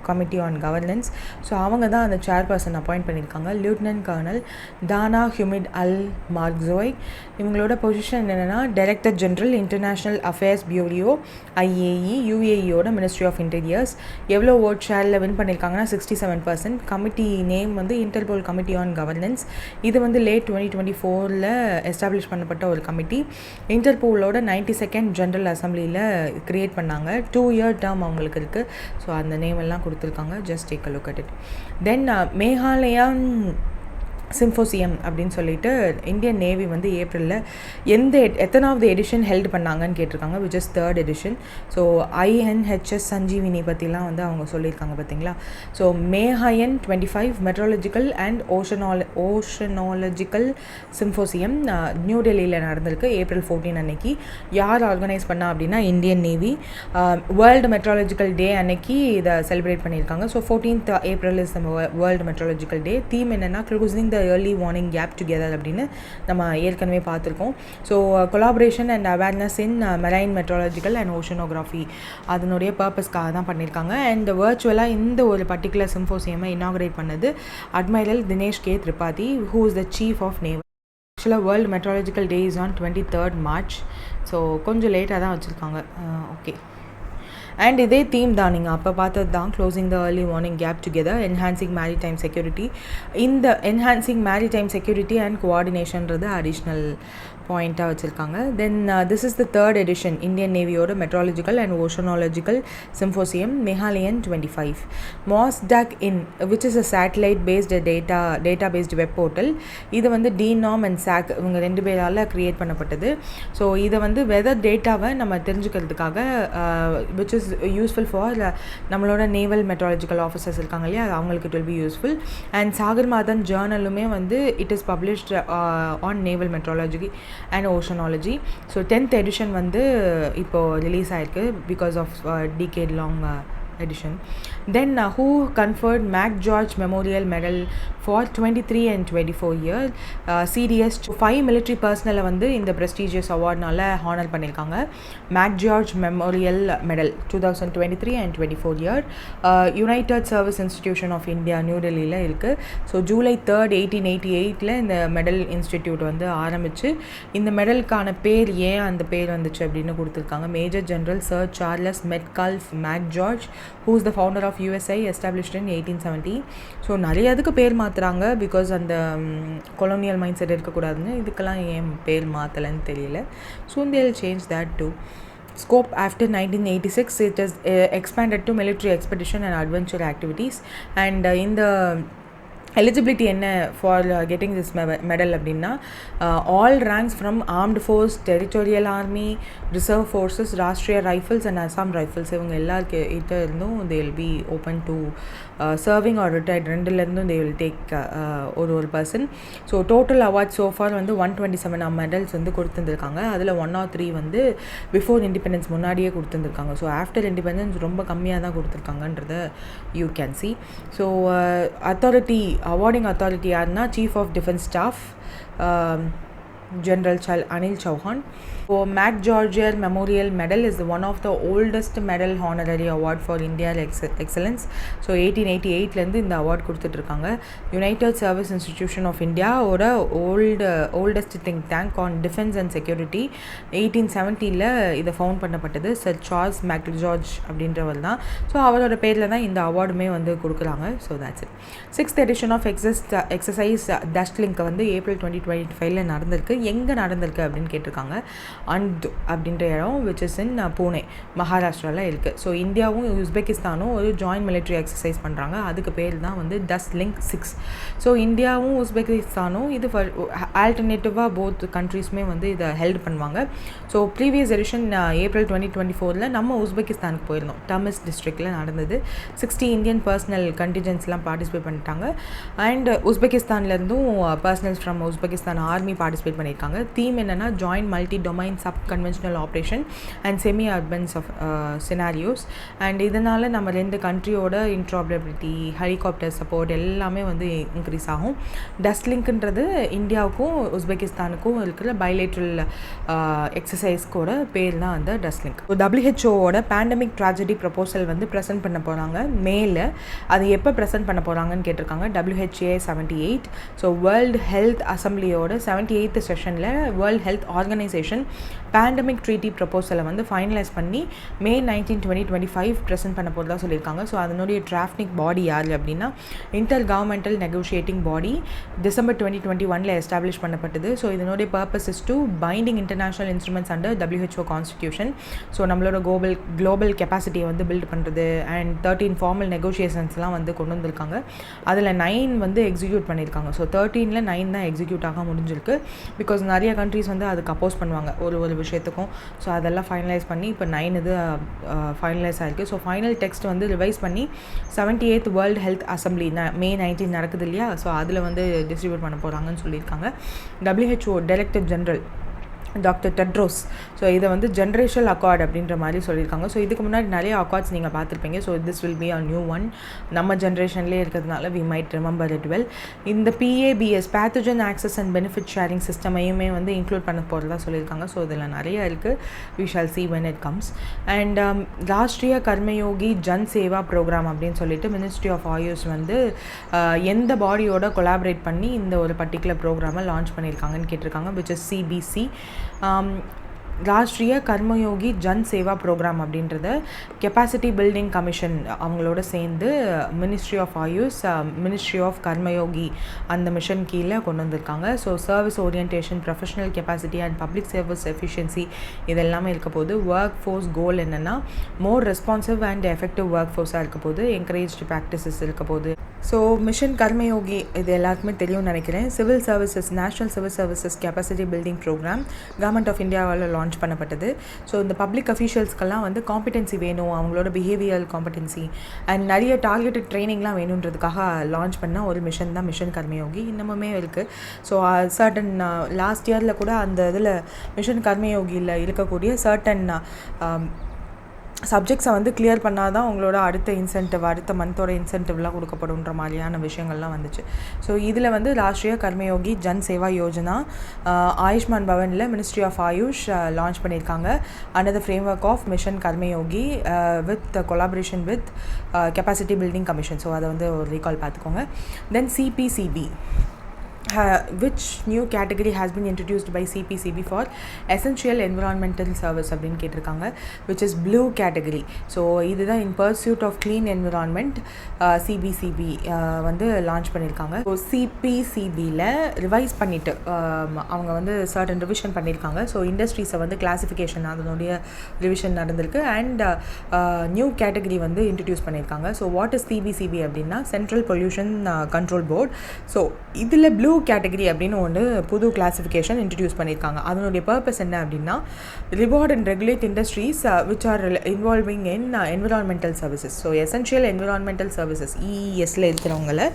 committee on governance. So அவங்க தான் அந்த சேர்பர்சன் அப்பாயிண்ட் பண்ணியிருக்காங்க. Lieutenant colonel Dana Humaid Al Marzouqi. இவங்களோட பொசிஷன் என்னென்னா director general international affairs bureau IAE UAEயோட மினிஸ்ட்ரி ஆஃப் இன்டீரியர்ஸ். எவ்வளோ ஓட் ஷேரில் வின் பண்ணியிருக்காங்கன்னா 67%. கமிட்டி நேம் வந்து இன்டர்போல் கமிட்டி ஆன் கவர்னன்ஸ். இது வந்து லேட் 2024 எஸ்டாப்ளிஷ் பண்ணப்பட்ட ஒரு கமிட்டி. இன்டர்போலோட 92nd ஜென்ரல் அசம்பிளியில் க்ரியேட் பண்ணாங்க. 2-year டேர்ம் அவங்களுக்கு இருக்குது. ஸோ அந்த நேம் எல்லாம் கொடுத்துருக்காங்க. Just take a look at it. Then Meghalaya symposium அப்படின்னு சொல்லிட்டு இந்தியன் நேவி வந்து ஏப்ரலில் எத்தனாவது எடிஷன் ஹெல்ட் பண்ணாங்கன்னு கேட்டிருக்காங்க. Which is 3rd edition. So INHS Sanjivani பற்றிலாம் வந்து அவங்க சொல்லியிருக்காங்க பார்த்தீங்களா. So Meghayan 25 meteorological and oceanological symposium new டெல்லியில் நடந்திருக்கு ஏப்ரல் 14 அன்னைக்கு. யார் ஆர்கனைஸ் பண்ணா அப்படின்னா Indian Navy. World meteorological day அன்னைக்கு இதை செலிப்ரேட் பண்ணியிருக்காங்க. So 14th April is world meteorological day. Theme என்னென்னா closing the early warning gap together அப்படின்னு நம்ம ஏற்கனவே பார்த்துருக்கோம். So collaboration and awareness in marine meteorological and oceanography அதனுடைய பர்பஸ்க்காக தான் பண்ணியிருக்காங்க. அண்ட் வர்ச்சுவலாக இந்த ஒரு பர்டிகுலர் சிம்போசியமை இனாகரேட் பண்ணது admiral Dinesh K Tripathi, who is the chief of naval. ஆக்சுவலாக world meteorological day is on 23rd March. So கொஞ்சம் லேட்டாக தான் வச்சுருக்காங்க. ஓகே. அண்ட் இதே தீம் தான் நீங்கள் அப்போ பார்த்தது தான், closing the early warning gap together, enhancing maritime security. இந்த என்ஹான்சிங் மேரிடைம் செக்யூரிட்டி அண்ட் கோஆர்டினேஷன்றது அடிஷ்னல் பாயிண்ட்டாக வச்சுருக்காங்க. Then this is the third edition Indian நேவியோட மெட்ராலஜிக்கல் அண்ட் ஓஷனாலஜிக்கல் சிம்போசியம் மேகாலயன் 25. MOSDAC in which is a satellite based data based web portal. இது வந்து டிநாம் அண்ட் சாக் இவங்க 2 பேரால் க்ரியேட் பண்ணப்பட்டது. ஸோ இதை வந்து வெதர் டேட்டாவை நம்ம தெரிஞ்சுக்கிறதுக்காக விச் இஸ் யூஸ்ஃபுல் ஃபார் நம்மளோட நேவல் மெட்ராலஜிக்கல் ஆஃபீஸர்ஸ் இருக்காங்க இல்லையா, அவங்களுக்கு it will be useful. And Sagar Manthan ஜேர்னலுமே வந்து it is published on naval meteorology and oceanology. So 10th edition வந்து இப்போ ரிலீஸ் ஆயிருக்கு because of decade long edition. Then who conferred Mac George Memorial Medal for 23 and 24 years. CDS 5 military personnel வந்து இந்த prestigious awardனால ஹானர் பண்ணியிருக்காங்க. Mac George Memorial Medal 2023 and 24 year. United Service Institution of India new டெல்லியில் இருக்குது. ஸோ ஜூலை 3rd 1888 இந்த மெடல் இன்ஸ்டிடியூட் வந்து ஆரம்பித்து இந்த மெடலுக்கான பேர் ஏன் அந்த பேர் வந்துச்சு அப்படின்னு கொடுத்துருக்காங்க. Major general sir Charles Metcalfe Mac George who is the founder of USA, established in 1870. So நிறைய அதுக்கு பேர் மாற்றுறாங்க பிகாஸ் அந்த கொலோனியல் மைண்ட் செட் இருக்கக்கூடாதுன்னு. இதுக்கெல்லாம் ஏன் பேர் மாற்றலைன்னு தெரியல. Soon they will change that too. Scope after 1986 it has expanded to military expedition and adventure activities. And in the eligibility என்ன ஃபார் கெட்டிங் திஸ் மெடல் அப்படின்னா all ranks from armed force, territorial army, reserve forces, Rashtriya rifles and Assam rifles இவங்க எல்லாருக்கிட்ட இருந்தும் they will be open to serving or retired ரெண்டுலேருந்தும் தே வில் டேக் ஒரு person. So total award so far வந்து 127 மெடல்ஸ் வந்து கொடுத்துருந்துருக்காங்க. அதில் 103 வந்து பிஃபோர் இண்டிபெண்டன்ஸ் முன்னாடியே கொடுத்துருந்துருக்காங்க. ஸோ ஆஃப்டர் இண்டிபெண்டன்ஸ் ரொம்ப கம்மியாக தான் கொடுத்துருக்காங்கன்றத you can see. So authority awarding authority யாருன்னா chief of defence staff General Anil Chauhan. So Mac George Memorial Medal is one of the oldest medal honorary award for India excellence. So 1888 இந்த அவார்ட் கொடுத்துட்ருக்காங்க. United service institution of India ஒரு oldest think tank on defence and security 1870 இதை ஃபவுண்ட் பண்ணப்பட்டது. சர் சார்ல்ஸ் மேக் ஜார்ஜ் அப்படின்றவர் தான். ஸோ அவரோட பேரில் தான் இந்த அவார்டுமே வந்து கொடுக்குறாங்க. So that's it. 6th edition of exercise dust link வந்து April 2025 நடந்திருக்கு. எங்கே நடந்திருக்கு அப்படின்னு கேட்டிருக்காங்க. அண்ட் அப்படின்ற இடம் விச் இஸ் இன் பூனே, மகாராஷ்டிராவில் இருக்குது. ஸோ இந்தியாவும் உஸ்பெகிஸ்தானும் ஒரு ஜாயின்ட் மிலிட்ரி எக்ஸசைஸ் பண்ணுறாங்க. அதுக்கு பேர் தான் வந்து டஸ்ட் லிங்க் 6. ஸோ இந்தியாவும் உஸ்பெகிஸ்தானும் இது ஆல்டர்னேட்டிவாக போத் கண்ட்ரீஸுமே வந்து இதை ஹெல்ட் பண்ணுவாங்க. ஸோ ப்ரீவியஸ் எடிஷன் April 2024 நம்ம உஸ்பெகிஸ்தானுக்கு போயிருந்தோம். டமிஸ் டிஸ்ட்ரிக்டில் நடந்தது. 60 இந்தியன் பர்சனல் கண்டிஜென்ட்ஸ்லாம் பார்ட்டிசிபேட் பண்ணிட்டாங்க. அண்ட் உஸ்பெகிஸ்தான்லேருந்தும் personnels from Uzbekistan army participate பண்ணியிருக்காங்க. தீம் என்னென்னா joint multi domain sub conventional operation and semi urbans of scenarios. And இதனால் நம்ம 2 கண்ட்ரியோட இன்ட்ராபரபிலிட்டி, ஹெலிகாப்டர் சப்போர்ட் எல்லாமே வந்து இன்க்ரீஸ் ஆகும். டஸ்ட் லிங்க்ன்றது இந்தியாவுக்கும் உஸ்பெகிஸ்தானுக்கும் இருக்கிற பைலேட்ரல் எக்ஸசைஸ்க்கோட பேர் தான் அந்த டஸ்ட் லிங்க். WHOவோட பேண்டமிக் ட்ராஜடி ப்ரப்போசல் வந்து ப்ரெசென்ட் பண்ண போகிறாங்க. மேலே அது எப்போ ப்ரெசென்ட் பண்ண போகிறாங்கன்னு கேட்டிருக்காங்க. WHA 78. ஸோ வேர்ல்டு ஹெல்த் அசம்பிளியோட 78th செஷனில் world health organisation pandemic treaty ப்ரப்போசலை வந்து ஃபைனலைஸ் பண்ணி May 19, 2025 ப்ரெசென்ட் பண்ண போகிறதா சொல்லியிருக்காங்க. ஸோ அதனுடைய டிராஃப்டிக் பாடி யார் அப்படின்னா இன்டர் கவர்மெண்டல் நெகோஷியேட்டிங் பாடி December 2021 எஸ்டாப்ளிஷ் பண்ணப்பட்டது. ஸோ இதனுடைய purpose is to binding international instruments under WHO constitution. So நம்மளோட குளோபல் கெப்பாசிட்டியை வந்து பில்ட் பண்ணுறது அண்ட் 13 ஃபார்மல் நெகோஷியேஷன்ஸ்லாம் வந்து கொண்டு வந்திருக்காங்க. அதில் 9 வந்து எக்ஸிக்யூட் பண்ணியிருக்காங்க. ஸோ 13ல் 9 தான் எக்ஸிக்யூட் ஆக முடிஞ்சிருக்கு. பிகாஸ் நிறைய கண்ட்ரீஸ் வந்து அதுக்கு அப்போஸ் பண்ணுவாங்க ஒரு விஷயத்துக்கும். ஸோ அதெல்லாம் ஃபைனலைஸ் பண்ணி இப்போ 9 இது ஃபைனலைஸ் ஆகிருக்கு. ஸோ ஃபைனல் டெக்ஸ்ட் வந்து ரிவைஸ் பண்ணி 78th world health assembly May 19 நடக்குது இல்லையா, ஸோ அதில் வந்து டிஸ்ட்ரிபியூட் பண்ண போகிறாங்கன்னு சொல்லியிருக்காங்க. WHO director general doctor Tedros. So இதை வந்து ஜென்ரேஷனல் அக்கார்ட் அப்படின்ற மாதிரி சொல்லியிருக்காங்க. ஸோ இதுக்கு முன்னாடி நிறைய அக்கார்ட்ஸ் நீங்கள் பார்த்துருப்பீங்க. So this will be a new one. நம்ம ஜென்ரேஷன்லேயே இருக்கிறதுனால we might remember it well. இந்த PABS pathogen access and benefit sharing சிஸ்டமையுமே வந்து இன்க்ளூட் பண்ண போகிறதா சொல்லியிருக்காங்க. ஸோ இதில் நிறைய இருக்குது. We shall see when it comes. And Rashtriya Karmayogi Jan Seva programme அப்படின்னு சொல்லிட்டு மினிஸ்ட்ரி ஆஃப் ஆயுஷ் வந்து எந்த பாடியோட கொலாபரேட் பண்ணி இந்த ஒரு பர்டிகுலர் ப்ரோக்ராமை லான்ச் பண்ணியிருக்காங்கன்னு கேட்டிருக்காங்க. Which is CBC. Rashtriya Karmayogi Jan Seva programme அப்படின்றத கெப்பாசிட்டி பில்டிங் கமிஷன் அவங்களோட சேர்ந்து ministry of Ayush, ministry of Karmayogi அந்த மிஷன் கீழே கொண்டு வந்திருக்காங்க. So service orientation, professional capacity and public service efficiency இதெல்லாமே இருக்க போது. ஒர்க் ஃபோர்ஸ் கோல் என்னென்னா more responsive and effective work ஃபோர்ஸாக இருக்க போது. என்கரேஜ்டு ப்ராக்டிசஸ் இருக்க போது. ஸோ மிஷன் கர்மயோகி இது எல்லாருக்குமே தெரியும்னு நினைக்கிறேன். Civil services, national civil services capacity building programme government of இந்தியாவால் லான்ச் பண்ணப்பட்டது. ஸோ இந்த பப்ளிக் அஃபீஷியல்ஸ்க்கெல்லாம் வந்து காம்பிடென்சி வேணும், அவங்களோட பிஹேவியரல் காம்பிடென்சி அண்ட் நிறைய டார்கெட்டட் ட்ரைனிங்லாம் வேணுன்றதுக்காக லான்ச் பண்ண ஒரு மிஷன் தான் மிஷன் கர்மயோகி. இன்னமுமே இருக்குது. ஸோ சர்டன் லாஸ்ட் இயரில் கூட அந்த இதில் மிஷன் கர்மயோகியில் இருக்கக்கூடிய சர்டன் சப்ஜெக்ட்ஸை வந்து கிளியர் பண்ணால் தான் உங்களோட அடுத்த இன்சென்டிவ், அடுத்த மந்தோட இன்சென்டிவ்லாம் கொடுக்கப்படுன்ற மாதிரியான விஷயங்கள்லாம் வந்துச்சு. ஸோ இதில் வந்து ராஷ்ட்ரிய கர்மயோகி ஜன் சேவா யோஜனா ஆயுஷ்மான் பவனில் மினிஸ்ட்ரி ஆஃப் ஆயுஷ் லான்ச் பண்ணியிருக்காங்க under the framework of mission Karmayogi with collaboration with capacity building commission. So அதை வந்து ஒரு ரீகால் பார்த்துக்கோங்க. Then CPCB, which new category has been introduced by CPCB for essential environmental service அப்படின்னு கேட்டிருக்காங்க, which is blue category. So இதுதான் in pursuit of clean environment CBCB வந்து லான்ச் பண்ணியிருக்காங்க. ஸோ சிபிசிபியில் ரிவைஸ் பண்ணிவிட்டு அவங்க வந்து சர்டன் ரிவிஷன் பண்ணியிருக்காங்க. ஸோ இண்டஸ்ட்ரீஸை வந்து கிளாசிஃபிகேஷன் அதனுடைய ரிவிஷன் நடந்திருக்கு அண்ட் நியூ கேட்டகரி வந்து இன்ட்ரடியூஸ் பண்ணியிருக்காங்க. ஸோ வாட் இஸ் சிபிசிபி அப்படின்னா central pollution control board. So இதில் ப்ளூ கேட்டகரி அப்படின்னு ஒன்று புது கிளாசிஃபிகேஷன் இன்ட்ரடியூஸ் பண்ணியிருக்காங்க. அதனுடைய பர்பஸ் என்ன அப்படின்னா reward and regulate industries which are involving in environmental services. So essential environmental services இஎஸ்ல இருக்கிறவங்கள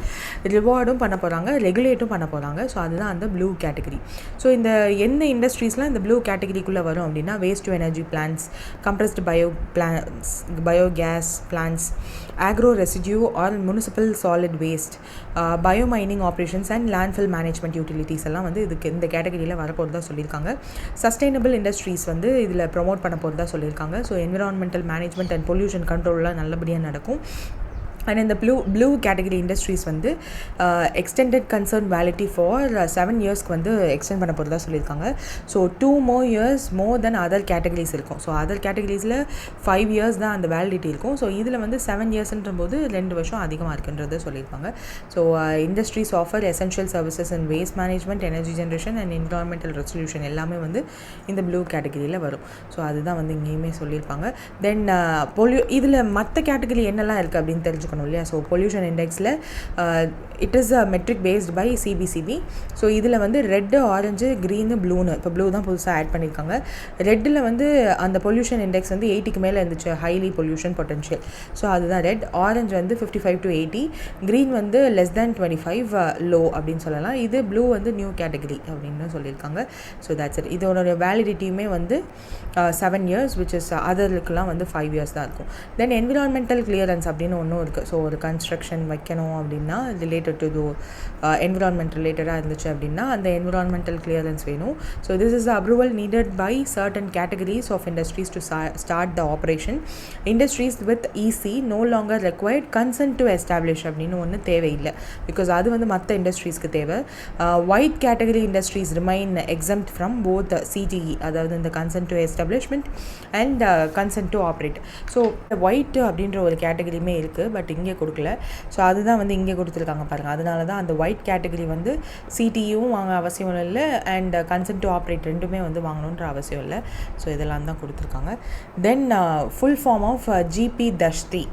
ரிவார்டும் பண்ண போகிறாங்க, ரெகுலேட்டும் பண்ண போகிறாங்க. ஸோ அதுதான் அந்த ப்ளூ கேட்டகரி. ஸோ இந்த எந்த இண்டஸ்ட்ரீஸ்லாம் இந்த ப்ளூ கேட்டகரிக்குள்ளே வரும் அப்படின்னா waste to energy plants, compressed biogas plants, agro residue or municipal solid waste, biomining operations and landfill management utilities எல்லாம் வந்து இதுக்கு இந்த கேட்டகரியில் வரப்போகிறதா சொல்லியிருக்காங்க. சஸ்டைனபிள் இண்டஸ்ட்ரீஸ் வந்து இதில் ப்ரொமோட் பண்ண போகிறதா சொல்லியிருக்காங்க. So environmental management and pollution கண்ட்ரோல்லாம் நல்லபடியாக நடக்கும். அண்ட் இந்த ப்ளூ கேட்டகரி இண்டஸ்ட்ரீஸ் வந்து எக்ஸ்டெண்டட் கன்சர்ன் வேலிட்டி ஃபார் 7 இயர்ஸ்க்கு வந்து எக்ஸ்டெண்ட் பண்ண போகிறதா சொல்லியிருக்காங்க. So 2 more years more than other categories இருக்கும். ஸோ அதர் கேட்டகரிஸில் 5 years தான் அந்த வேலிடிட்டி இருக்கும். ஸோ இதில் வந்து 7 yearsன்ற போது 2 வருஷம் அதிகமாக இருக்குன்றதை சொல்லியிருப்பாங்க. So industries offer essential services and waste management, energy generation and environmental resolution எல்லாமே வந்து இந்த ப்ளூ கேட்டகரியில் வரும். ஸோ அதுதான் வந்து இங்கேயுமே சொல்லியிருப்பாங்க. தென் இதில் மற்ற கேட்டகரி என்னெல்லாம் இருக்குது அப்படின்னு தெரிஞ்சுக்கணும் இல்லையா. ஸோ பொல்யூஷன் இண்டெக்ஸில் it is metric based by CPCB. So இதில் வந்து ரெட்டு, ஆரஞ்சு, க்ரீனு, ப்ளூன்னு இப்போ ப்ளூ தான் புதுசாக ஆட் பண்ணியிருக்காங்க. ரெட்டில் வந்து அந்த பொல்யூஷன் இண்டெக்ஸ் வந்து 80க்கு மேலே இருந்துச்சு, ஹைலி பொல்யூஷன் பொட்டன்ஷியல். ஸோ அதுதான் ரெட். ஆரஞ்சு வந்து 55 to 80, க்ரீன் வந்து less than 25 லோ அப்படின்னு சொல்லலாம். இது ப்ளூ வந்து நியூ கேட்டகரி அப்படின்னு சொல்லியிருக்காங்க. So that's it. இதோட வேலிடிட்டியுமே வந்து 7 years which is அதருக்குலாம் வந்து 5 years தான் இருக்கும். தென் என்விரான்மெண்டல் கிளியரன்ஸ் அப்படின்னு ஒன்றும் இருக்குது. ஸோ ஒரு கன்ஸ்ட்ரக்ஷன் வைக்கணும் அப்படின்னா ரிலேட்டட் டு என்விரான்மெண்ட் ரிலேட்டடாக இருந்துச்சு அப்படின்னா அந்த என்விரான்மெண்டல் கிளியரன்ஸ் வேணும். So this is approval needed by certain categories of industries to start the operation. Industries with EC no longer required consent to establish அப்படின்னு ஒன்று தேவையில்லை. பிகாஸ் அது வந்து மற்ற இண்டஸ்ட்ரீஸ்க்கு தேவை. White category industries remain exempt from both CTE, அதாவது இந்த consent to establishment and consent to operate. So white அப்படின்ற ஒரு கேட்டகரியுமே இருக்குது, பட் இங்கே கொடுக்கல. ஸோ அதுதான் வந்து இங்கே கொடுத்துருக்காங்க பாருங்கள். அதனால தான் அந்த ஒயிட் கேட்டகரி வந்து சிடியும் வாங்க அவசியம் இல்லை அண்ட் கன்சென்ட் டு ஆப்ரேட் ரெண்டுமே வந்து வாங்கணுன்ற அவசியம் இல்லை. ஸோ இதெல்லாம் தான் கொடுத்துருக்காங்க. Then full form of GP Drasti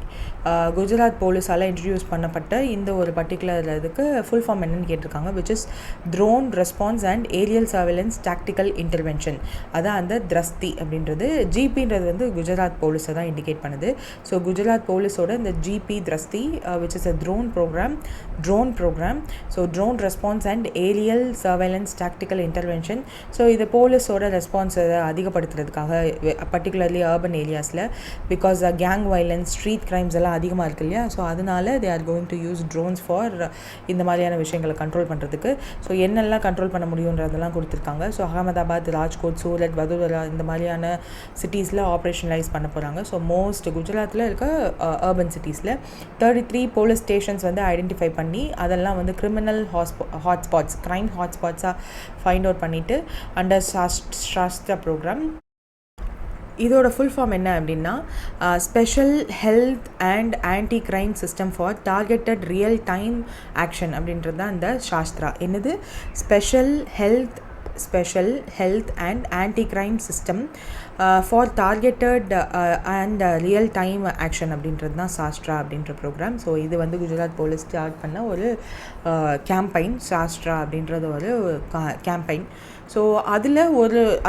Gujarat போலீஸால் இன்ட்ரடியூஸ் பண்ணப்பட்ட இந்த ஒரு பர்டிகுலர் இதுக்கு ஃபுல் ஃபார்ம் என்னன்னு கேட்டிருக்காங்க, which is drone response and aerial surveillance tactical intervention. அதான் அந்த திரஸ்தி அப்படின்றது. ஜிபின்றது வந்து குஜராத் போலீஸை தான் இண்டிகேட் பண்ணுது. ஸோ குஜராத் போலீஸோட இந்த GP Drasti which is a drone programme. So drone response and aerial surveillance tactical intervention. So இது போலீஸோட ரெஸ்பான்ஸை அதிகப்படுத்துறதுக்காக, பர்டிகுலர்லி அர்பன் ஏரியாஸில், because gang violence, street crimes எல்லாம் அதிகமாக இருக்கு இல்லையா. ஸோ அதனால they are going to use drones for இந்த மாதிரியான விஷயங்களை கண்ட்ரோல் பண்ணுறதுக்கு. ஸோ என்னெல்லாம் கண்ட்ரோல் பண்ண முடியுன்றதெல்லாம் கொடுத்துருக்காங்க. ஸோ அகமதாபாத், ராஜ்கோட், சூரத், வதோதரா இந்த மாதிரியான சிட்டிஸில் ஆப்ரேஷனலைஸ் பண்ண போகிறாங்க. ஸோ மோஸ்ட் குஜராத்தில் இருக்க அர்பன் சிட்டிஸில் 33 போலீஸ் ஸ்டேஷன்ஸ் வந்து ஐடென்டிஃபை பண்ணி அதெல்லாம் வந்து கிரிமினல் ஹாட்ஸ்பாட்ஸ், க்ரைம் ஹாட்ஸ்பாட்ஸாக ஃபைண்ட் அவுட் பண்ணிவிட்டு அண்டர் சாஸ்திரா ப்ரோக்ராம் இதோட ஃபுல் ஃபார்ம் என்ன அப்படின்னா special health and anti crime system for targeted real time action அப்படின்றது தான் இந்த சாஸ்திரா. என்னது? Special health and anti crime system for targeted and real time action அப்படின்றது தான் சாஸ்ட்ரா அப்படின்ற ப்ரோக்ராம். ஸோ இது வந்து குஜராத் போலீஸ் ஸ்டார்ட் பண்ண ஒரு கேம்பெயின். சாஸ்ட்ரா அப்படின்றது ஒரு கேம்பெயின். ஸோ அதில்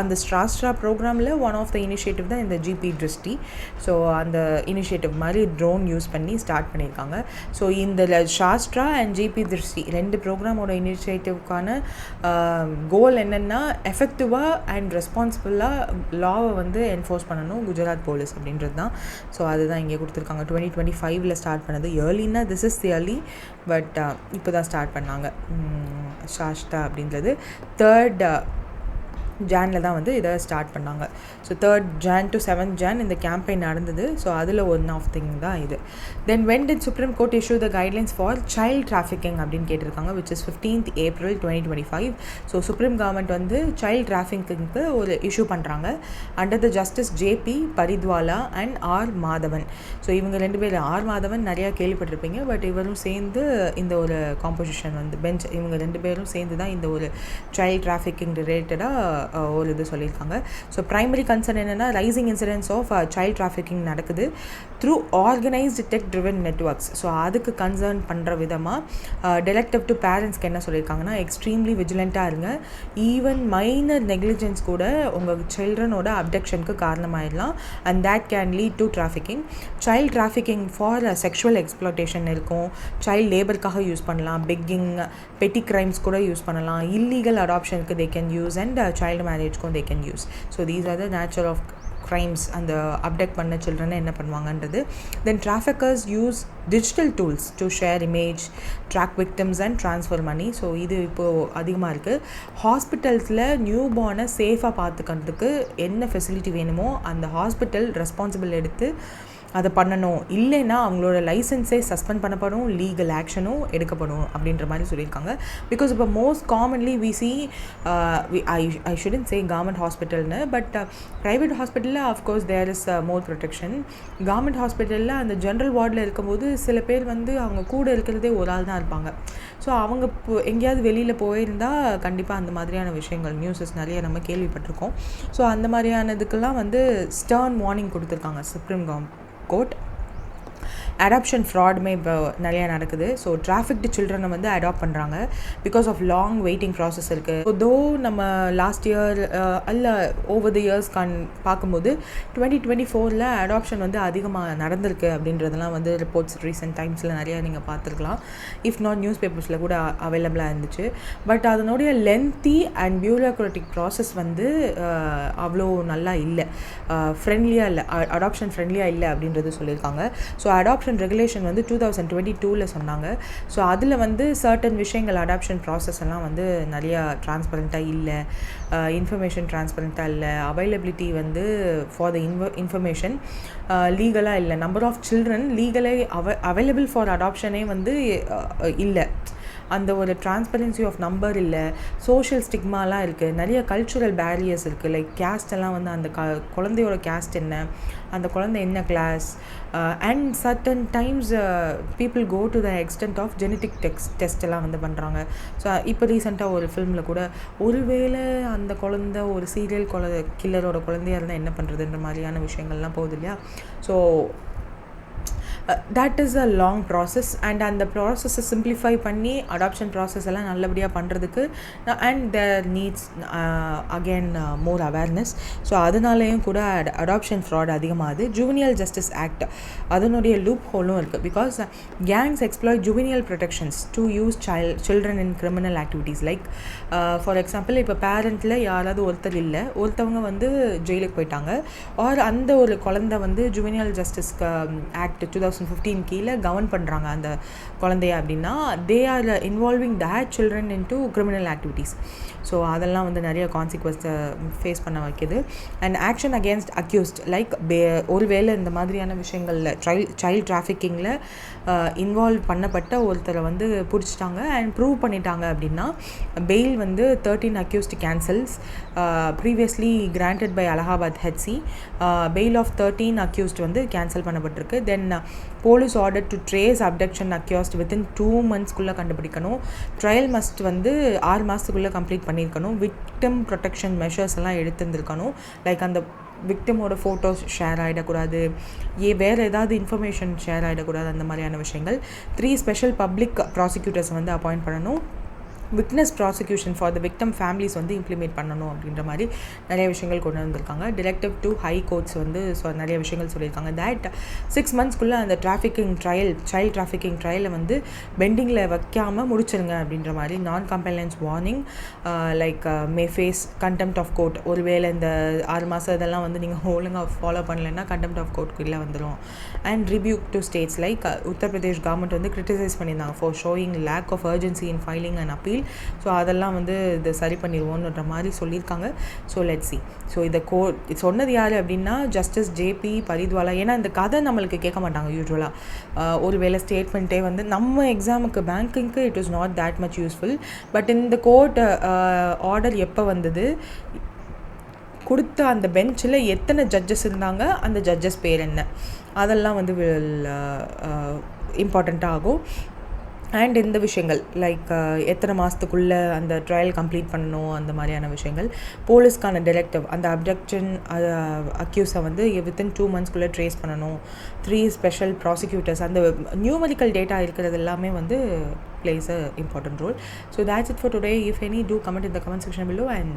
அந்த சாஸ்ட்ரா ப்ரோக்ராமில் ஒன் ஆஃப் த இனிஷியேட்டிவ் தான் இந்த ஜிபி திருஷ்டி. ஸோ அந்த இனிஷியேட்டிவ் மாதிரி ட்ரோன் யூஸ் பண்ணி ஸ்டார்ட் பண்ணியிருக்காங்க. ஸோ இந்த சாஸ்ட்ரா அண்ட் ஜிபி திருஷ்டி 2 ப்ரோக்ராமோட இனிஷியேட்டிவ்க்கான கோல் என்னென்னா எஃபெக்டிவாக அண்ட் ரெஸ்பான்சிபிளாக லாவை வந்து என்ஃபோர்ஸ் பண்ணணும் குஜராத் போலீஸ் அப்படின்றது தான். ஸோ அதுதான் இங்கே கொடுத்துருக்காங்க. 2025 ஸ்டார்ட் பண்ணது. ஏர்லின்னா திஸ் இஸ் இயர்லி, பட் இப்போ தான் ஸ்டார்ட் பண்ணாங்க சாஸ்ட்ரா அப்படின்றது. 3rd ஜானில் தான் வந்து இதை ஸ்டார்ட் பண்ணாங்க. So 3rd Jan to 7th Jan இந்த கேம்பெயின் நடந்தது. ஸோ அதில் ஒன் ஆஃப் திங் தான் இது. தென் when did Supreme Court issue the guidelines for child trafficking அப்படின்னு கேட்டிருக்காங்க, which is 15th April 2025. So supreme government வந்து சைல்ட் டிராஃபிக்கிங்க்கு ஒரு இஷ்யூ பண்ணுறாங்க under the justice JB Pardiwala and R Madhavan. So இவங்க 2 பேர், ஆர் மாதவன் நிறையா கேள்விப்பட்டிருப்பீங்க, பட் இவரும் சேர்ந்து இந்த ஒரு காம்போசிஷன் வந்து பெஞ்ச், இவங்க 2 பேரும் சேர்ந்து தான் இந்த ஒரு சைல்ட் டிராஃபிக்கிங் ரிலேட்டடாக ஒரு இது சொல்லியிருக்காங்க. ஸோ ப்ரைமரி கன்சர்ன் என்னென்னா rising incidents of child trafficking நடக்குது through organised tech driven networks. So அதுக்கு கன்சர்ன் பண்ணுற விதமாக டைரக்டிவ் டு பேரண்ட்ஸ்க்கு என்ன சொல்லியிருக்காங்கன்னா, எக்ஸ்ட்ரீம்லி விஜிலண்ட்டாக இருங்க. ஈவன் மைனர் நெக்லிஜென்ஸ் கூட உங்கள் சில்ட்ரனோட அப்டக்ஷனுக்கு காரணமாயிடலாம். And that can lead to trafficking. Child trafficking for sexual exploitation இருக்கும். சைல்ட் லேபருக்காக யூஸ் பண்ணலாம். பெக்கிங், பெட்டி கிரைம்ஸ் கூட யூஸ் பண்ணலாம். இல்லீகல் அடாப்ஷனுக்கு they can use and child மேரேஜ்க்கும் they can use. So these are the nature of crimes. அந்த அப்டக்ட் பண்ண சில்ட்ரனை என்ன பண்ணுவாங்கன்றது. Then traffickers use digital tools to share image, track victims and transfer money. So இது இப்போது அதிகமாக இருக்குது. ஹாஸ்பிட்டல்ஸில் நியூ பார்னை சேஃபாக பார்த்துக்கிறதுக்கு என்ன ஃபெசிலிட்டி வேணுமோ அந்த ஹாஸ்பிட்டல் ரெஸ்பான்சிபிள் எடுத்து அதை பண்ணணும். இல்லைன்னா அவங்களோட லைசன்ஸே சஸ்பெண்ட் பண்ணப்படும், லீகல் ஆக்ஷனும் எடுக்கப்படும் அப்படின்ற மாதிரி சொல்லியிருக்காங்க. பிகாஸ் இப்போ most commonly we see I shouldn't say government ஹாஸ்பிட்டல்னு, பட் ப்ரைவேட் ஹாஸ்பிட்டலில் of course there is more protection. Government ஹாஸ்பிட்டலில் அந்த ஜென்ரல் வார்டில் இருக்கும்போது சில பேர் வந்து அவங்க கூட இருக்கிறதே ஒரு ஆள் தான் இருப்பாங்க. ஸோ அவங்க எங்கேயாவது வெளியில் போயிருந்தால் கண்டிப்பாக அந்த மாதிரியான விஷயங்கள் நியூஸஸ் நிறைய நம்ம கேள்விப்பட்டிருக்கோம். ஸோ அந்த மாதிரியானதுக்கெல்லாம் வந்து ஸ்டர்ன் வார்னிங் கொடுத்துருக்காங்க சுப்ரீம் கோர்ட். அடாப்ஷன் ஃப்ராடுமே இப்போ நிறையா நடக்குது. ஸோ டிராஃபிக்டு சில்ட்ரனை வந்து அடாப்ட் பண்ணுறாங்க because of long waiting process இருக்குது. தோ நம்ம லாஸ்ட் இயர் அல்ல ஓவர் த இயர்ஸ் பார்க்கும்போது 2024 அடாப்ஷன் வந்து அதிகமாக நடந்திருக்கு அப்படின்றதெல்லாம் வந்து ரிப்போர்ட்ஸ் ரீசெண்ட் டைம்ஸில் நிறையா நீங்கள் பார்த்துருக்கலாம். இஃப் நாட் நியூஸ் பேப்பர்ஸில் கூட அவைலபிளாக இருந்துச்சு. பட் அதனுடைய லென்த்தி அண்ட் பியூரோக்ராட்டிக் ப்ராசஸ் வந்து அவ்வளோ நல்லா இல்லை, ஃப்ரெண்ட்லியாக இல்லை, அடாப்ஷன் ஃப்ரெண்ட்லியாக இல்லை அப்படின்றது சொல்லியிருக்காங்க. ஸோ அடாப்ஷன் ரெகுலேஷன் வந்து 2022 சொன்னாங்க. ஸோ அதில் வந்து சர்டன் விஷயங்கள் அடாப்ஷன் ப்ராசஸ் எல்லாம் வந்து நிறையா டிரான்ஸ்பரண்ட்டாக இல்லை, இன்ஃபர்மேஷன் டிரான்ஸ்பரண்ட்டாக இல்லை, அவைலபிலிட்டி வந்து ஃபார் த இன்ஃபர்மேஷன் லீகலாக இல்லை, நம்பர் ஆஃப் சில்ட்ரன் லீகலாக அவைலபிள் ஃபார் அடாப்ஷனே வந்து இல்லை. அந்த ஒரு டிரான்ஸ்பரன்சி ஆஃப் நம்பர் இல்லை, சோஷியல் ஸ்டிக்மாலாம் இருக்குது, நிறைய கல்ச்சுரல் பேரியர்ஸ் இருக்குது. லைக் கேஸ்டெல்லாம் வந்து அந்த குழந்தையோட கேஸ்ட் என்ன, அந்த குழந்தை என்ன class, and certain times people go to the extent of genetic test எல்லாம் வந்து பண்ணுறாங்க. ஸோ இப்போ ரீசெண்டாக ஒரு ஃபிலிமில் கூட ஒருவேளை அந்த குழந்தை ஒரு சீரியல் கில்லரோட குழந்தையாக இருந்தால் என்ன பண்ணுறதுன்ற மாதிரியான விஷயங்கள்லாம் போகுது இல்லையா. So that is a long process and அந்த ப்ராசஸை சிம்பிளிஃபை பண்ணி அடாப்ஷன் ப்ராசஸ் எல்லாம் நல்லபடியாக பண்ணுறதுக்கு and there needs again more awareness. So அதனாலேயும் கூட அடாப்ஷன் ஃப்ராட் அதிகமாகுது. ஜுவனியல் ஜஸ்டிஸ் ஆக்ட் அதனுடைய லூப் ஹோலும் இருக்குது. Because gangs exploit juvenile protections to use children in criminal activities. Like for example இப்போ பேரண்ட்டில் யாராவது ஒருத்தர் இல்லை, ஒருத்தவங்க வந்து ஜெயிலுக்கு போயிட்டாங்க, ஆர் அந்த ஒரு குழந்தை வந்து ஜுவனியல் ஜஸ்டிஸ் ஆக்ட் 2016 2015 கீழே கவர்ன் பண்ணுறாங்க அந்த குழந்தைய அப்படின்னா they are involving that children into criminal activities. So அதெல்லாம் வந்து நிறைய கான்சிக்வன்ஸை ஃபேஸ் பண்ண வைக்கிது. And action against accused like ஒருவேளை இந்த மாதிரியான விஷயங்களில் சைல்ட் டிராஃபிக்கிங்கில் இன்வால்வ் பண்ணப்பட்ட ஒருத்தரை வந்து பிடிச்சிட்டாங்க அண்ட் ப்ரூவ் பண்ணிட்டாங்க அப்படின்னா பெயில் வந்து 13 accused cancels previously granted by Allahabad HC. Bail of 13 accused வந்து கேன்சல் பண்ணப்பட்டிருக்கு. Then police order to trace abduction accused within 2 monthsக்குள்ளே கண்டுபிடிக்கணும். ட்ரையல் மஸ்ட் வந்து 6 மாதத்துக்குள்ளே கம்ப்ளீட் பண்ணியிருக்கணும். விக்டிம் ப்ரொடெக்ஷன் மெஷர்ஸ் எல்லாம் எடுத்துருந்துருக்கணும். லைக் அந்த விக்டிமோட ஃபோட்டோஸ் ஷேர் ஆகிடக்கூடாது, வேறு ஏதாவது இன்ஃபர்மேஷன் ஷேர் ஆகிடக்கூடாது, அந்த மாதிரியான விஷயங்கள். 3 ஸ்பெஷல் பப்ளிக் ப்ராசிக்யூட்டர்ஸ் வந்து அப்பாயிண்ட் பண்ணணும். Witness prosecution for the victim families வந்து இம்ப்ளிமெண்ட் பண்ணணும் அப்படின்ற மாதிரி நிறைய விஷயங்கள் கொண்டு வந்திருக்காங்க. டிரெக்டிவ் டு ஹை கோர்ட்ஸ் வந்து நிறைய விஷயங்கள் சொல்லியிருக்காங்க. தட் 6 monthsக்குள்ளே அந்த சைல்ட் டிராஃபிக்கிங் ட்ரையலை வந்து பெண்டிங்கில் வைக்காமல் முடிச்சிருங்க அப்படின்ற மாதிரி. Non compliance warning like may face contempt of court. ஒருவேளை இந்த 6 மாதம் இதெல்லாம் வந்து நீங்கள் ஒழுங்காக ஃபாலோ பண்ணலைன்னா கண்டெம்ட் ஆஃப் கோர்ட்டுக்குள்ளே வந்துடும். And rebuke to states like Uttar Pradesh government வந்து கிரிட்டிசைஸ் பண்ணியிருந்தாங்க for showing lack of urgency in filing and appeal. So அதெல்லாம் வந்து இது சரி பண்ணிடுவோன்ற மாதிரி சொல்லியிருக்காங்க. So let's see. ஸோ இதை சொன்னது யார் அப்படின்னா ஜஸ்டிஸ் ஜேபி பரித்வாலா. ஏன்னா இந்த கதை நம்மளுக்கு கேட்க மாட்டாங்க யூஸ்வலாக. ஒரு வேளை ஸ்டேட்மெண்ட்டே வந்து நம்ம எக்ஸாமுக்கு பேங்கிங்க்கு it is not that much useful. But இந்த கோர்ட் ஆர்டர் எப்போ வந்தது, கொடுத்த அந்த பெஞ்சில் எத்தனை ஜட்ஜஸ் இருந்தாங்க, அந்த ஜட்ஜஸ் பேர் என்ன, அதெல்லாம் வந்து இம்பார்ட்டண்ட்டாக ஆகும். அண்ட் இந்த விஷயங்கள் லைக் எத்தனை மாதத்துக்குள்ளே அந்த ட்ரையல் கம்ப்ளீட் பண்ணணும், அந்த மாதிரியான விஷயங்கள். போலீஸ்க்கான டிரெக்டிவ் அந்த அப்டக்ஷன் அக்யூஸை வந்து வித்தின் 2 monthsக்குள்ளே ட்ரேஸ் பண்ணணும். 3 ஸ்பெஷல் ப்ராசிக்யூட்டர்ஸ், அந்த நியூமரிக்கல் டேட்டா இருக்கிறது எல்லாமே வந்து plays a important role. So that's it for today. If any, do comment in the comment section below and